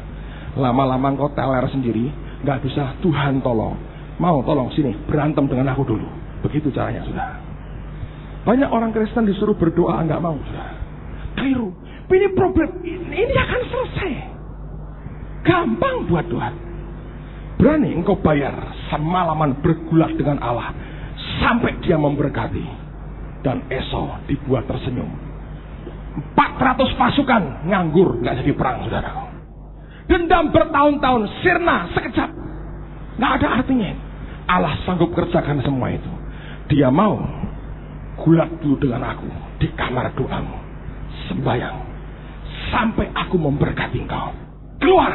[SPEAKER 1] Lama-lama engkau teler sendiri, nggak bisa. Tuhan tolong, mau tolong sini berantem dengan aku dulu. Begitu caranya, saudara. Banyak orang Kristen disuruh berdoa nggak mau, saudara. Keliru. Ini problem ini akan selesai. Gampang buat Tuhan. Berani engkau bayar semalaman bergulat dengan Allah sampai dia memberkati, dan esok dibuat tersenyum. 400 pasukan nganggur, nggak jadi perang, saudara. Dendam bertahun-tahun sirna sekejap, nggak ada artinya. Allah sanggup kerjakan semua itu. Dia mau gulat dulu dengan aku di kamar doamu, sembayang sampai aku memberkati engkau. Keluar,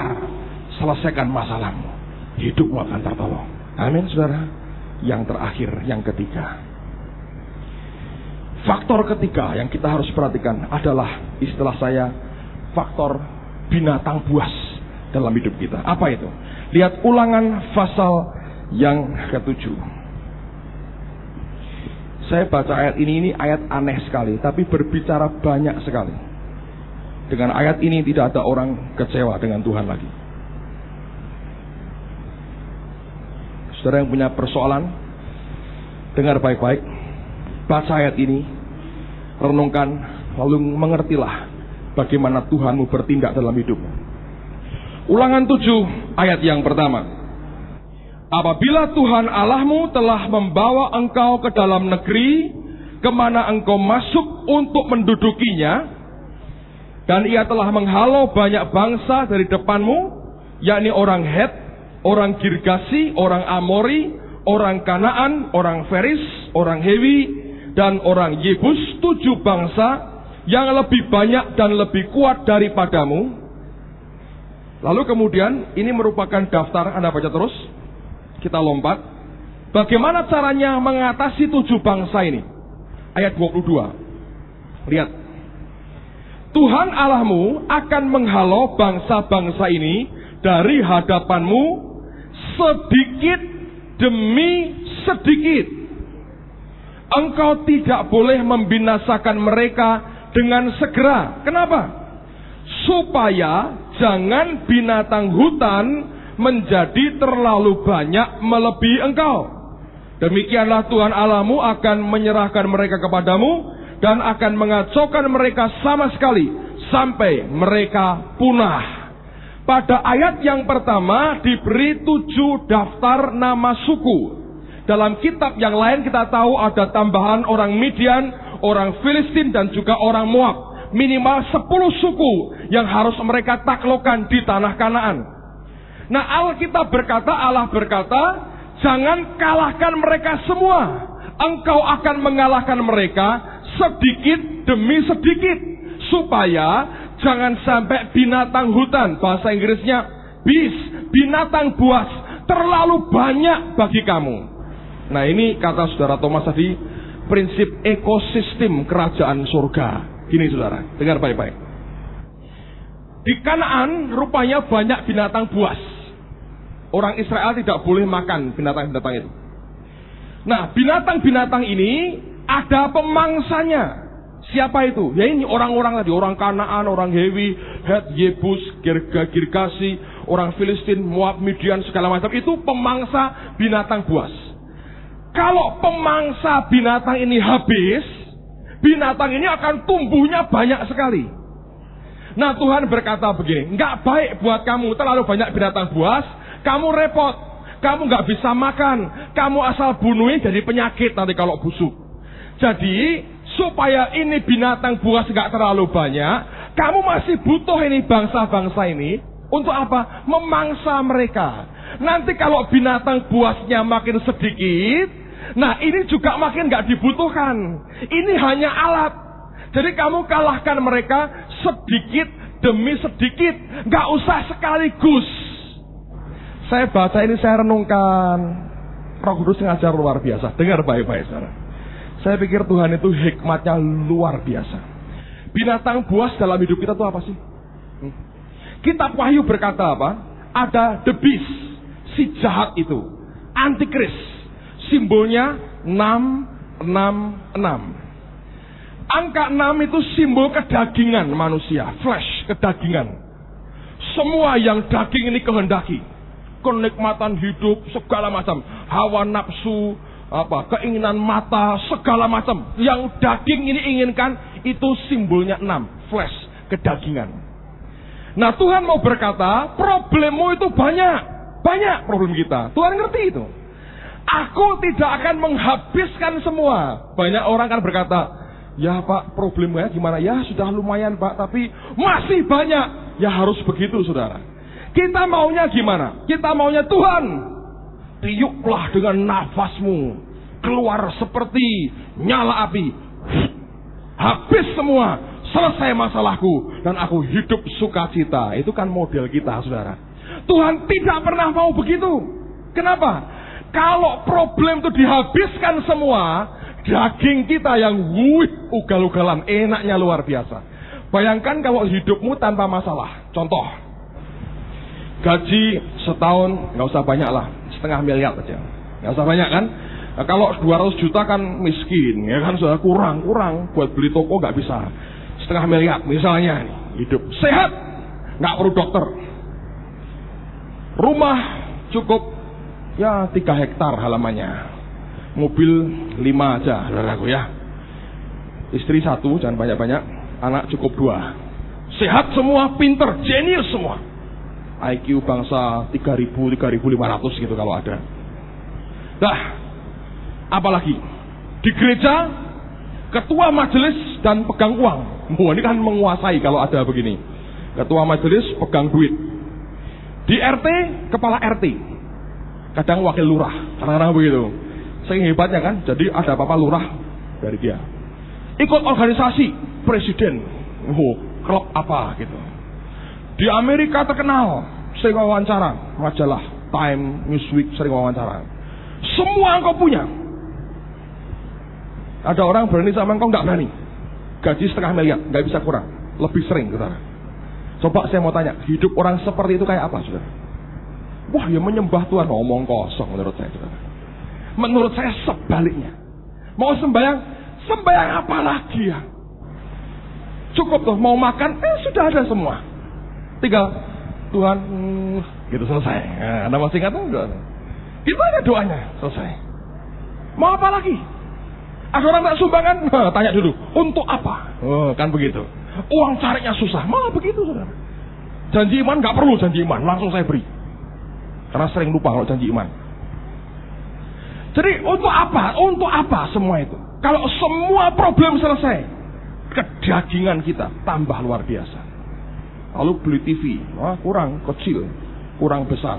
[SPEAKER 1] selesaikan masalahmu, hidupmu akan tertolong. Amin, saudara. Yang terakhir, yang ketiga, faktor ketiga yang kita harus perhatikan adalah istilah saya faktor binatang buas dalam hidup kita. Apa itu? Lihat Ulangan pasal yang ke-7. Saya baca ayat ini ayat aneh sekali, tapi berbicara banyak sekali. Dengan ayat ini tidak ada orang kecewa dengan Tuhan lagi. Saudara yang punya persoalan, dengar baik-baik, baca ayat ini, renungkan, lalu mengertilah bagaimana Tuhanmu bertindak dalam hidupmu. Ulangan 7 ayat yang pertama. Apabila Tuhan Allahmu telah membawa engkau ke dalam negeri kemana engkau masuk untuk mendudukinya, dan ia telah menghalau banyak bangsa dari depanmu, yakni orang Het, orang Girgasi, orang Amori, orang Kanaan, orang Feris, orang Hewi, dan orang Yebus, 7 bangsa yang lebih banyak dan lebih kuat daripadamu. Lalu kemudian ini merupakan daftar, Anda baca terus. Kita lompat. Bagaimana caranya mengatasi 7 bangsa ini? Ayat 22. Lihat. Tuhan Allahmu akan menghalau bangsa-bangsa ini dari hadapanmu sedikit demi sedikit. Engkau tidak boleh membinasakan mereka dengan segera. Kenapa? Supaya jangan binatang hutan menjadi terlalu banyak melebihi engkau. Demikianlah Tuhan Allahmu akan menyerahkan mereka kepadamu dan akan mengacaukan mereka sama sekali sampai mereka punah. Pada ayat yang pertama diberi 7 daftar nama suku. Dalam kitab yang lain kita tahu ada tambahan orang Midian, orang Filistin, dan juga orang Moab. Minimal 10 suku yang harus mereka taklukkan di tanah Kanaan. Nah, Alkitab berkata, Allah berkata, jangan kalahkan mereka semua. Engkau akan mengalahkan mereka sedikit demi sedikit, supaya jangan sampai binatang hutan, bahasa Inggrisnya beast, binatang buas, terlalu banyak bagi kamu. Nah, ini kata saudara Thomas tadi, prinsip ekosistem kerajaan surga. Gini saudara, dengar baik-baik. Di Kanaan rupanya banyak binatang buas. Orang Israel tidak boleh makan binatang-binatang itu. Nah, binatang-binatang ini ada pemangsanya. Siapa itu? Ya ini orang-orang tadi, orang Kanaan, orang Hewi, Het, Yebus, Girgasi, orang Filistin, Moab, Midian, segala macam. Itu pemangsa binatang buas. Kalau pemangsa binatang ini habis, binatang ini akan tumbuhnya banyak sekali. Nah, Tuhan berkata begini, nggak baik buat kamu terlalu banyak binatang buas, kamu repot, kamu nggak bisa makan, kamu asal bunuhin jadi penyakit nanti kalau busuk. Jadi supaya ini binatang buas nggak terlalu banyak, kamu masih butuh ini bangsa-bangsa ini untuk apa? Memangsa mereka. Nanti kalau binatang buasnya makin sedikit, nah ini juga makin nggak dibutuhkan. Ini hanya alat. Jadi kamu kalahkan mereka sedikit demi sedikit, nggak usah sekaligus. Saya baca ini, saya renungkan. Roh Kudus ngajar luar biasa. Dengar baik-baik saudara. Saya pikir Tuhan itu hikmatnya luar biasa. Binatang buas dalam hidup kita itu apa sih? Kitab Wahyu berkata apa? Ada the beast, si jahat itu, antikris. Simbolnya 666. Angka 6 itu simbol kedagingan manusia, flesh, kedagingan. Semua yang daging ini kehendaki, kenikmatan hidup, segala macam, hawa nafsu, keinginan mata, segala macam yang daging ini inginkan, itu simbolnya 6, flesh, kedagingan. Nah, Tuhan mau berkata, problemmu itu banyak problem kita. Tuhan ngerti itu. Aku tidak akan menghabiskan semua. Banyak orang kan berkata, ya Pak, problemnya gimana? Ya sudah lumayan Pak, tapi masih banyak. Ya harus begitu saudara. Kita maunya gimana? Kita maunya Tuhan, tiuplah dengan nafasmu, keluar seperti nyala api, habis semua, selesai masalahku, dan aku hidup sukacita. Itu kan model kita saudara. Tuhan tidak pernah mau begitu. Kenapa? Kalau problem itu dihabiskan semua, daging kita yang ugal-ugalan, enaknya luar biasa. Bayangkan kalau hidupmu tanpa masalah. Contoh, gaji setahun nggak usah banyak lah, 0,5 miliar aja, nggak usah banyak kan. Nah, kalau 200 juta kan miskin, ya kan sudah kurang buat beli toko nggak bisa. 0,5 miliar misalnya, hidup sehat, nggak perlu dokter, rumah cukup ya 3 hektar halamannya, mobil 5 aja, saudaraku ya. Istri 1, jangan banyak-banyak, anak cukup 2. Sehat semua, pinter, jenius semua. IQ bangsa 3.000, 3.500 gitu kalau ada. Nah, apalagi di gereja ketua majelis dan pegang uang. Wah, ini kan menguasai kalau ada begini. Ketua majelis pegang duit. Di RT kepala RT. Kadang wakil lurah, kadang-kadang begitu. Saking hebatnya kan, jadi ada apa-apa lurah dari dia. Ikut organisasi presiden, klub apa gitu. Di Amerika terkenal, sering wawancara, majalah Time, Newsweek sering wawancara. Semua engkau punya. Ada orang berani sama engkau nggak berani. Gaji 0,5 miliar, nggak bisa kurang, lebih sering saudara. Coba saya mau tanya, hidup orang seperti itu kayak apa saudara? Wah, ya menyembah Tuhan, ngomong kosong menurut saya saudara. Menurut saya sebaliknya. Mau sembahyang apa lagi ya? Cukup tuh, mau makan, sudah ada semua. Tinggal Tuhan, gitu selesai. Anda masih ingat enggak? Gimana doanya? Selesai. Mau apa lagi? Ada orang tak sumbangan? Tanya dulu, untuk apa? Kan begitu. Uang carinya susah, malah begitu saudara. Janji iman nggak perlu janji iman, langsung saya beri. Karena sering lupa kalau janji iman. Jadi untuk apa? Untuk apa semua itu? Kalau semua problem selesai, kedagingan kita tambah luar biasa. Lalu beli TV, kurang kecil, kurang besar.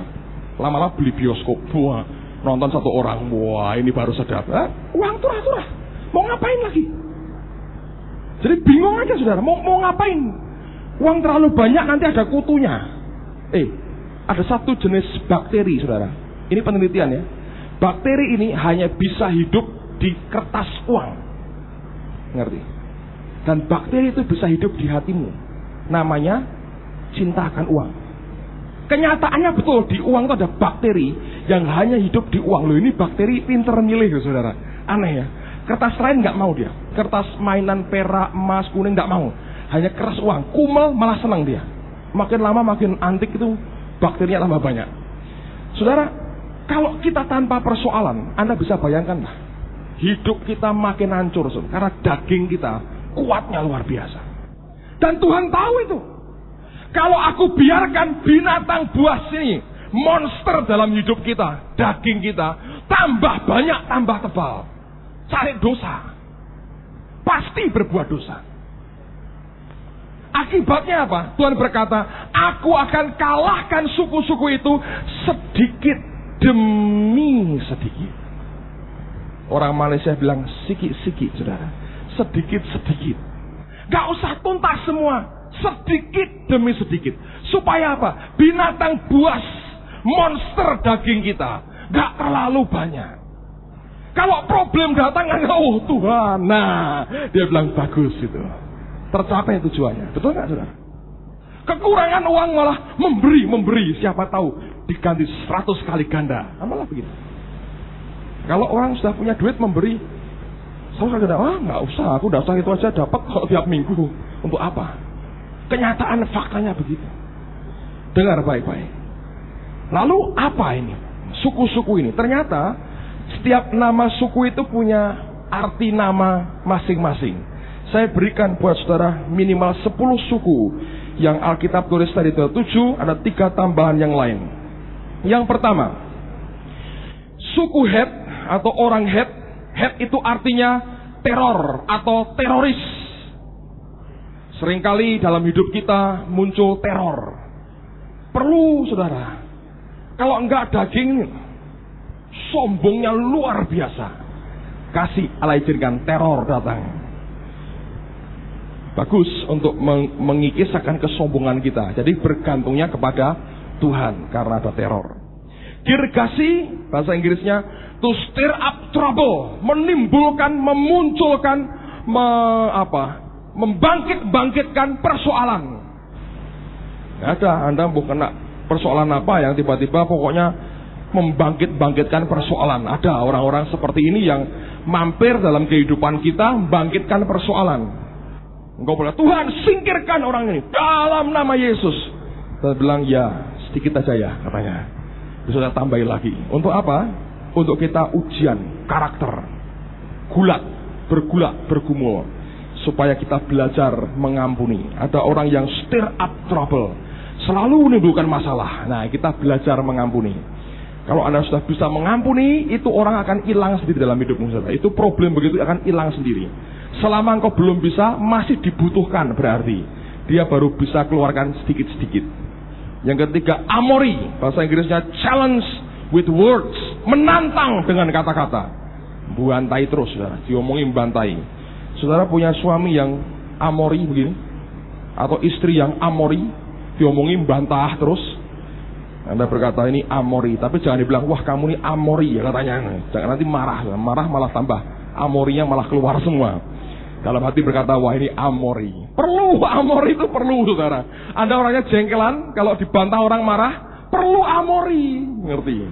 [SPEAKER 1] Lama-lama beli bioskop, wah, nonton 1 orang, wah ini baru sedap. Uang turah-turah, mau ngapain lagi? Jadi bingung aja saudara, mau ngapain? Uang terlalu banyak nanti ada kutunya. Ada satu jenis bakteri saudara. Ini penelitian ya. Bakteri ini hanya bisa hidup di kertas uang. Ngerti? Dan bakteri itu bisa hidup di hatimu. Namanya cinta akan uang. Kenyataannya betul, di uang itu ada bakteri yang hanya hidup di uang. Loh, ini bakteri pinter milih, saudara. Aneh ya. Kertas lain nggak mau dia. Kertas mainan perak, emas, kuning nggak mau. Hanya keras uang. Kumel malah senang dia. Makin lama makin antik itu bakterinya tambah banyak. Saudara, kalau kita tanpa persoalan, Anda bisa bayangkan lah, hidup kita makin hancur, saudara, karena daging kita kuatnya luar biasa. Dan Tuhan tahu itu. Kalau aku biarkan binatang buas ini, monster dalam hidup kita, daging kita, tambah banyak, tambah tebal, cari dosa, pasti berbuat dosa. Akibatnya apa? Tuhan berkata, aku akan kalahkan suku-suku itu sedikit demi sedikit. Orang Malaysia bilang sikit-sikit, saudara. Sedikit-sedikit. Gak usah tuntas semua. Sedikit demi sedikit. Supaya apa? Binatang buas, monster daging kita gak terlalu banyak. Kalau problem datang, oh Tuhan, nah dia bilang bagus itu. Tercapai tujuannya. Betul gak, saudara? Kekurangan uang malah memberi. Siapa tahu diganti 100 kali ganda. Malah begitu. Kalau orang sudah punya duit memberi 100 kali ganda, nggak usah, aku dasar itu aja dapat kalau tiap minggu. Untuk apa? Kenyataan faktanya begitu. Dengar baik-baik. Lalu apa ini? Suku-suku ini. Ternyata setiap nama suku itu punya arti nama masing-masing. Saya berikan buat saudara minimal 10 suku yang Alkitab tulis tadi itu 7, ada 3 tambahan yang lain. Yang pertama, suku Het atau orang Het. Het itu artinya teror atau teroris. Seringkali dalam hidup kita muncul teror. Perlu, saudara. Kalau enggak daging, sombongnya luar biasa. Kasih Allah izinkan teror datang. Bagus untuk mengikis akan kesombongan kita. Jadi bergantungnya kepada Tuhan karena ada teror. Girgasi, bahasa Inggrisnya, to stir up trouble, menimbulkan, memunculkan, membangkitkan persoalan. Ada, Anda mau kena persoalan apa yang tiba-tiba pokoknya membangkitkan persoalan. Ada orang-orang seperti ini yang mampir dalam kehidupan kita, membangkitkan persoalan. Engkau bilang, Tuhan singkirkan orang ini dalam nama Yesus. Saya bilang, ya sedikit aja ya katanya. Bisa tambahin lagi. Untuk apa? Untuk kita ujian karakter. Bergumul. Supaya kita belajar mengampuni. Ada orang yang stir up trouble, selalu menimbulkan masalah. Nah, kita belajar mengampuni. Kalau Anda sudah bisa mengampuni, itu orang akan hilang sendiri dalam hidupmu. Itu problem begitu akan hilang sendiri. Selama engkau belum bisa, masih dibutuhkan berarti. Dia baru bisa keluarkan sedikit-sedikit. Yang ketiga, amori. Bahasa Inggrisnya challenge with words. Menantang dengan kata-kata. Bantai terus, saudara. Diomongin bantai. Saudara punya suami yang amori begini? Atau istri yang amori? Diomongin bantah terus. Anda berkata ini amori. Tapi jangan dibilang, wah kamu ini amori ya katanya. Jangan nanti marah. Marah malah tambah. Amorinya malah keluar semua. Dalam hati berkata, wah ini amori. Perlu, amori itu perlu, saudara. Anda orangnya jengkelan, kalau dibantah orang marah, perlu amori. Ngerti?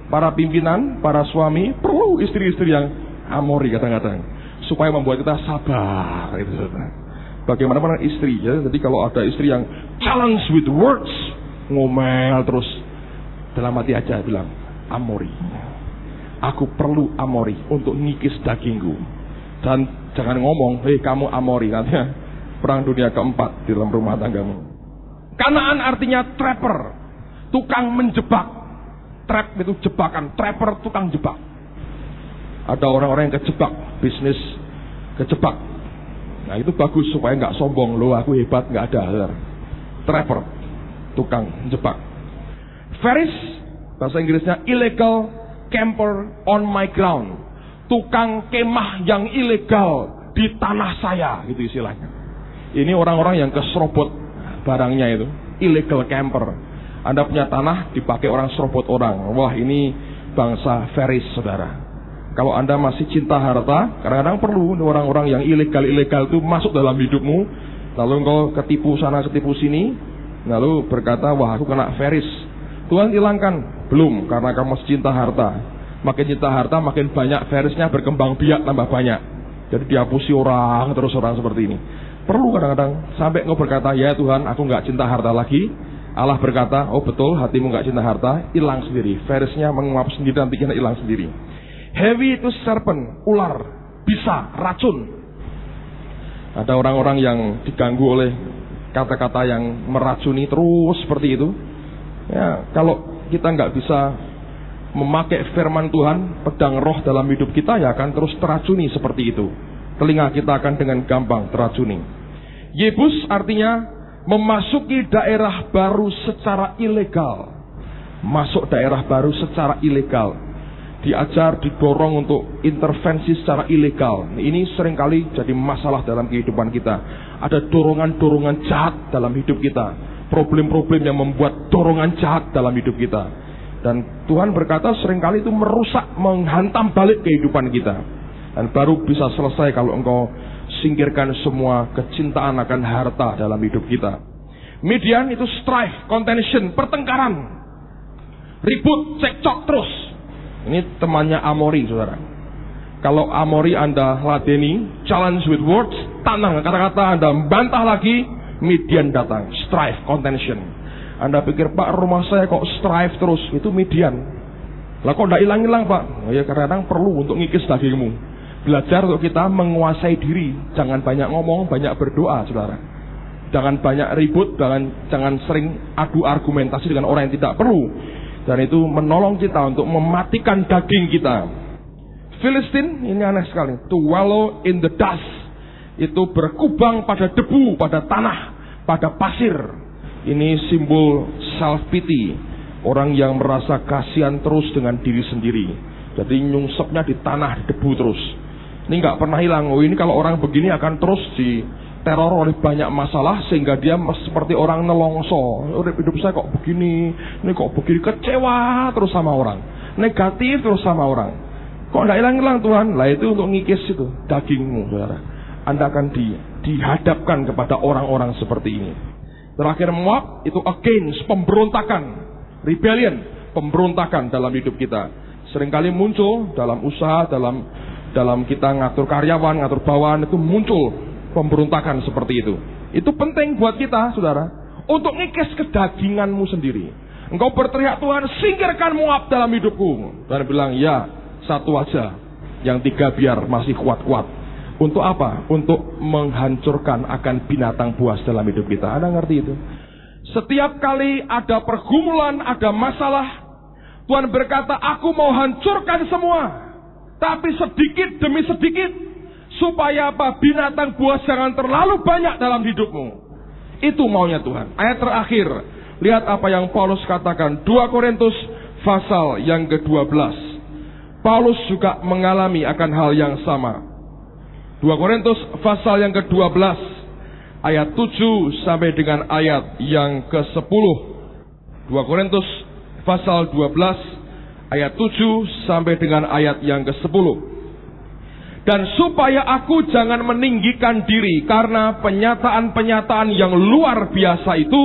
[SPEAKER 1] Para pimpinan, para suami, perlu istri-istri yang amori kadang-kadang. Supaya membuat kita sabar. Itu, saudara. Bagaimana istri, ya. Jadi kalau ada istri yang challenge with words, ngomel terus, dalam hati aja bilang, amori. Aku perlu amori untuk ngikis dagingku. Dan jangan ngomong, hei kamu amori, nantinya perang dunia keempat di dalam rumah tanggamu. Kanaan artinya trapper, tukang menjebak. Trap itu jebakan, trapper tukang jebak. Ada orang-orang yang kejebak, bisnis kejebak. Nah itu bagus supaya nggak sombong, loh aku hebat, nggak ada. Trapper, tukang jebak. Ferris, bahasa Inggrisnya illegal camper on my ground. Tukang kemah yang ilegal di tanah saya, gitu istilahnya. Ini orang-orang yang keserobot barangnya itu, illegal camper. Anda punya tanah dipakai orang serobot orang. Wah, ini bangsa Ferris, saudara. Kalau Anda masih cinta harta, kadang-kadang perlu orang-orang yang ilegal itu masuk dalam hidupmu, lalu engkau ketipu sana ketipu sini, Lalu berkata, wah aku kena Feris. Tuhan hilangkan. Belum, karena kamu masih cinta harta. Makin cinta harta, makin banyak Ferisnya berkembang biak tambah banyak. Jadi dihapusi orang, terus orang seperti ini. Perlu kadang-kadang sampai engkau berkata, ya Tuhan aku gak cinta harta lagi. Allah berkata, oh betul hatimu gak cinta harta. Hilang sendiri, Ferisnya menguap sendiri, nantinya hilang sendiri. Heavy itu serpent, ular, bisa, racun. Ada orang-orang yang diganggu oleh kata-kata yang meracuni terus seperti itu. Ya, kalau kita nggak bisa memakai firman Tuhan, pedang roh dalam hidup kita, ya akan terus teracuni seperti itu. Telinga kita akan dengan gampang teracuni. Yebus artinya memasuki daerah baru secara ilegal. Masuk daerah baru secara ilegal. Diajar, didorong untuk intervensi secara ilegal. Ini seringkali jadi masalah dalam kehidupan kita. Ada dorongan-dorongan jahat dalam hidup kita. Problem-problem yang membuat dorongan jahat dalam hidup kita. Dan Tuhan berkata seringkali itu merusak, menghantam balik kehidupan kita. Dan baru bisa selesai kalau engkau singkirkan semua kecintaan akan harta dalam hidup kita. Midian itu strife, contention, pertengkaran. Ribut, cekcok terus. Ini temannya Amori, saudara. Kalau Amori Anda ladeni, challenge with words, tanang kata-kata, Anda bantah lagi, Midian datang. Strife, contention. Anda pikir, Pak, rumah saya kok strife terus? Itu Midian. Lah kok tidak hilang-hilang, Pak? Oh ya, kadang-kadang perlu untuk ngikis dagingmu. Belajar untuk kita menguasai diri. Jangan banyak ngomong, banyak berdoa, saudara. Jangan banyak ribut, jangan sering adu argumentasi dengan orang yang tidak perlu. Dan itu menolong kita untuk mematikan daging kita. Filistin, ini aneh sekali. To wallow in the dust. Itu berkubang pada debu, pada tanah, pada pasir. Ini simbol self-pity. Orang yang merasa kasihan terus dengan diri sendiri. Jadi nyungsepnya di tanah, di debu terus. Ini nggak pernah hilang. Oh, ini kalau orang begini akan terus diteror oleh banyak masalah, sehingga dia seperti orang nelongso. Hidup saya kok begini, ini kok begini, kecewa terus sama orang, negatif terus sama orang. Kok nggak hilang-hilang Tuhan? Lah itu untuk ngikis itu dagingmu, saudara. Anda akan dihadapkan kepada orang-orang seperti ini. Terakhir Moab itu against, pemberontakan, rebellion, pemberontakan dalam hidup kita. Seringkali muncul dalam usaha, dalam kita ngatur karyawan, ngatur bawahan, itu muncul pemberontakan seperti itu. Itu penting buat kita, saudara, untuk ngikis kedaginganmu sendiri. Engkau berteriak, Tuhan singkirkan Moab dalam hidupku. Tuhan bilang, ya satu aja, yang tiga biar masih kuat-kuat. Untuk apa? Untuk menghancurkan akan binatang buas dalam hidup kita. Anda ngerti itu? Setiap kali ada pergumulan, ada masalah, Tuhan berkata, aku mau hancurkan semua. Tapi sedikit demi sedikit. Supaya apa? Binatang buas jangan terlalu banyak dalam hidupmu. Itu maunya Tuhan. Ayat terakhir. Lihat apa yang Paulus katakan. 2 Korintus pasal yang ke-12. Paulus juga mengalami akan hal yang sama. 2 Korintus pasal yang ke-12. Ayat 7 sampai dengan ayat yang ke-10. 2 Korintus pasal 12. Ayat 7 sampai dengan ayat yang ke-10. Dan supaya aku jangan meninggikan diri karena penyataan-penyataan yang luar biasa itu,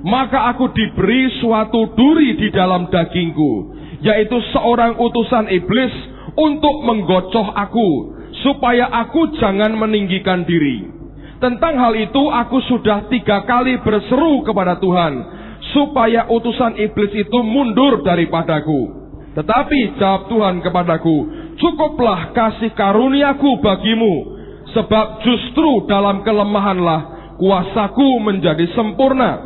[SPEAKER 1] maka aku diberi suatu duri di dalam dagingku, yaitu seorang utusan iblis untuk menggocoh aku, supaya aku jangan meninggikan diri. Tentang hal itu aku sudah 3 kali berseru kepada Tuhan, supaya utusan iblis itu mundur daripadaku. Tetapi jawab Tuhan kepadaku, cukuplah kasih karuniaku bagimu, sebab justru dalam kelemahanlah kuasaku menjadi sempurna.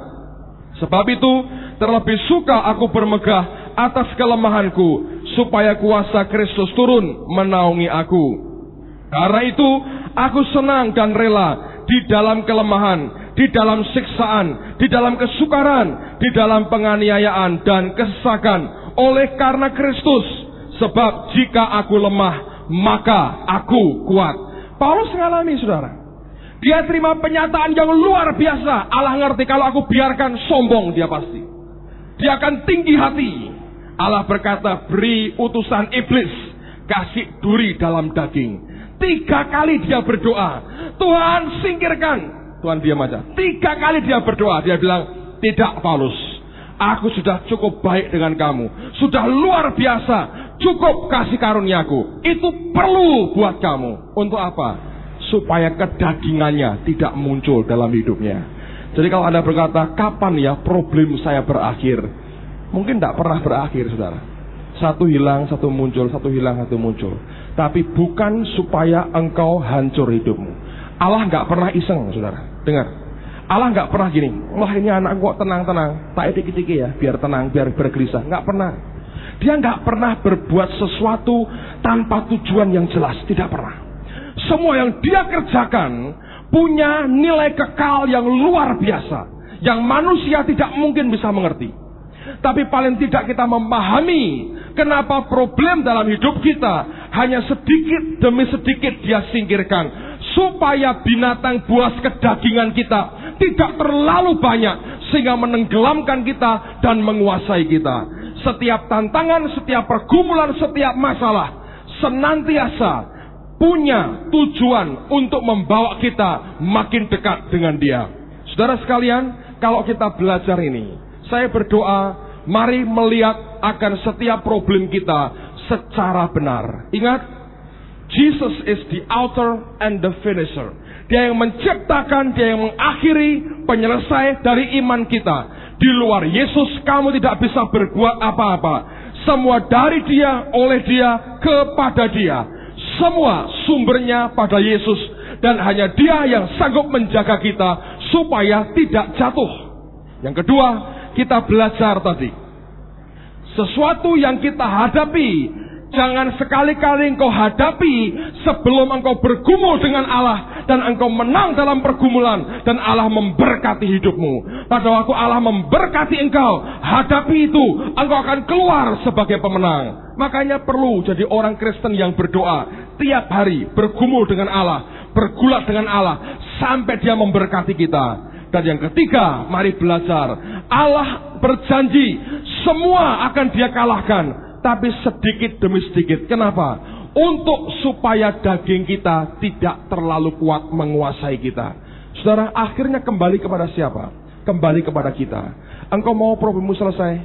[SPEAKER 1] Sebab itu terlebih suka aku bermegah atas kelemahanku, supaya kuasa Kristus turun menaungi aku. Karena itu aku senang dan rela di dalam kelemahan, di dalam siksaan, di dalam kesukaran, di dalam penganiayaan dan kesesakan, oleh karena Kristus. Sebab jika aku lemah, maka aku kuat. Paulus mengalami, saudara. Dia terima penyataan yang luar biasa. Allah ngerti kalau aku biarkan sombong, dia pasti. Dia akan tinggi hati. Allah berkata, beri utusan iblis, kasih duri dalam daging. 3 kali dia berdoa, Tuhan singkirkan. Tuhan diam aja. 3 kali dia berdoa, dia bilang, tidak Paulus. Aku sudah cukup baik dengan kamu. Sudah luar biasa. Cukup kasih karuniaku. Itu perlu buat kamu. Untuk apa? Supaya kedagingannya tidak muncul dalam hidupnya. Jadi kalau Anda berkata, kapan ya problem saya berakhir? Mungkin tidak pernah berakhir, saudara. Satu hilang, satu muncul, satu hilang, satu muncul. Tapi bukan supaya engkau hancur hidupmu. Allah nggak pernah iseng, saudara. Dengar. Allah nggak pernah gini. Wah, ini anak kok tenang-tenang. Tak edik-edik ya, biar tenang, biar bergelisah. Nggak pernah. Dia nggak pernah berbuat sesuatu tanpa tujuan yang jelas. Tidak pernah. Semua yang dia kerjakan punya nilai kekal yang luar biasa, yang manusia tidak mungkin bisa mengerti. Tapi paling tidak kita memahami kenapa problem dalam hidup kita hanya sedikit demi sedikit dia singkirkan, supaya binatang buas kedagingan kita tidak terlalu banyak sehingga menenggelamkan kita dan menguasai kita. Setiap tantangan, setiap pergumulan, setiap masalah senantiasa punya tujuan untuk membawa kita makin dekat dengan Dia. Saudara sekalian, kalau kita belajar ini, saya berdoa, mari melihat akan setiap problem kita secara benar. Ingat, Jesus is the author and the finisher. Dia yang menciptakan, Dia yang mengakhiri, penyelesai dari iman kita. Di luar Yesus, kamu tidak bisa berbuat apa-apa. Semua dari Dia, oleh Dia, kepada Dia. Semua sumbernya pada Yesus. Dan hanya Dia yang sanggup menjaga kita supaya tidak jatuh. Yang kedua, kita belajar tadi. Sesuatu yang kita hadapi, jangan sekali-kali engkau hadapi sebelum engkau bergumul dengan Allah dan engkau menang dalam pergumulan dan Allah memberkati hidupmu. Pada waktu Allah memberkati engkau, hadapi itu, engkau akan keluar sebagai pemenang. Makanya perlu jadi orang Kristen yang berdoa tiap hari, bergumul dengan Allah, bergulat dengan Allah sampai Dia memberkati kita. Dan yang ketiga, mari belajar. Allah berjanji semua akan Dia kalahkan, tapi sedikit demi sedikit. Kenapa? Untuk supaya daging kita tidak terlalu kuat menguasai kita. Saudara, akhirnya kembali kepada siapa? Kembali kepada kita. Engkau mau problemmu selesai?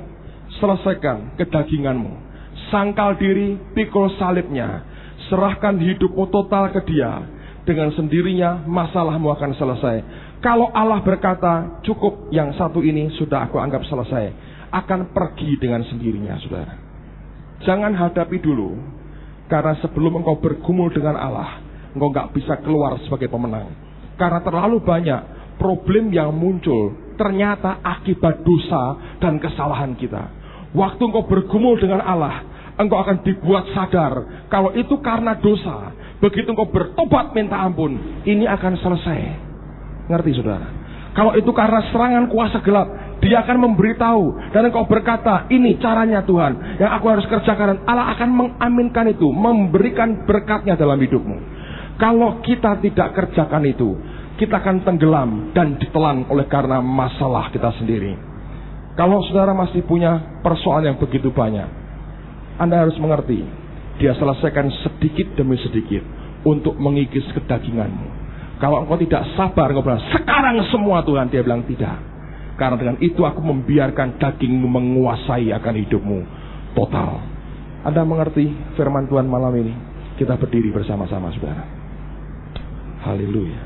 [SPEAKER 1] Selesaikan kedaginganmu. Sangkal diri, pikul salibnya. Serahkan hidupmu total ke Dia. Dengan sendirinya masalahmu akan selesai. Kalau Allah berkata, cukup yang satu ini sudah aku anggap selesai, akan pergi dengan sendirinya, saudara. Jangan hadapi dulu, karena sebelum engkau bergumul dengan Allah, engkau gak bisa keluar sebagai pemenang. Karena terlalu banyak problem yang muncul ternyata akibat dosa dan kesalahan kita. Waktu engkau bergumul dengan Allah, engkau akan dibuat sadar kalau itu karena dosa. Begitu engkau bertobat minta ampun, ini akan selesai. Ngerti, saudara? Kalau itu karena serangan kuasa gelap, Dia akan memberitahu dan engkau berkata, ini caranya Tuhan yang aku harus kerjakan. Allah akan mengaminkan itu, memberikan berkatnya dalam hidupmu. Kalau kita tidak kerjakan itu, kita akan tenggelam dan ditelan oleh karena masalah kita sendiri. Kalau saudara masih punya persoalan yang begitu banyak, Anda harus mengerti, Dia selesaikan sedikit demi sedikit untuk mengikis kedaginganmu. Kalau engkau tidak sabar, engkau bilang, sekarang semua Tuhan. Dia bilang tidak. Karena dengan itu aku membiarkan dagingmu menguasai akan hidupmu total. Anda mengerti firman Tuhan malam ini? Kita berdiri bersama-sama, saudara. Haleluya.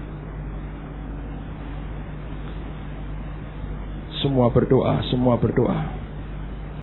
[SPEAKER 1] Semua berdoa, semua berdoa.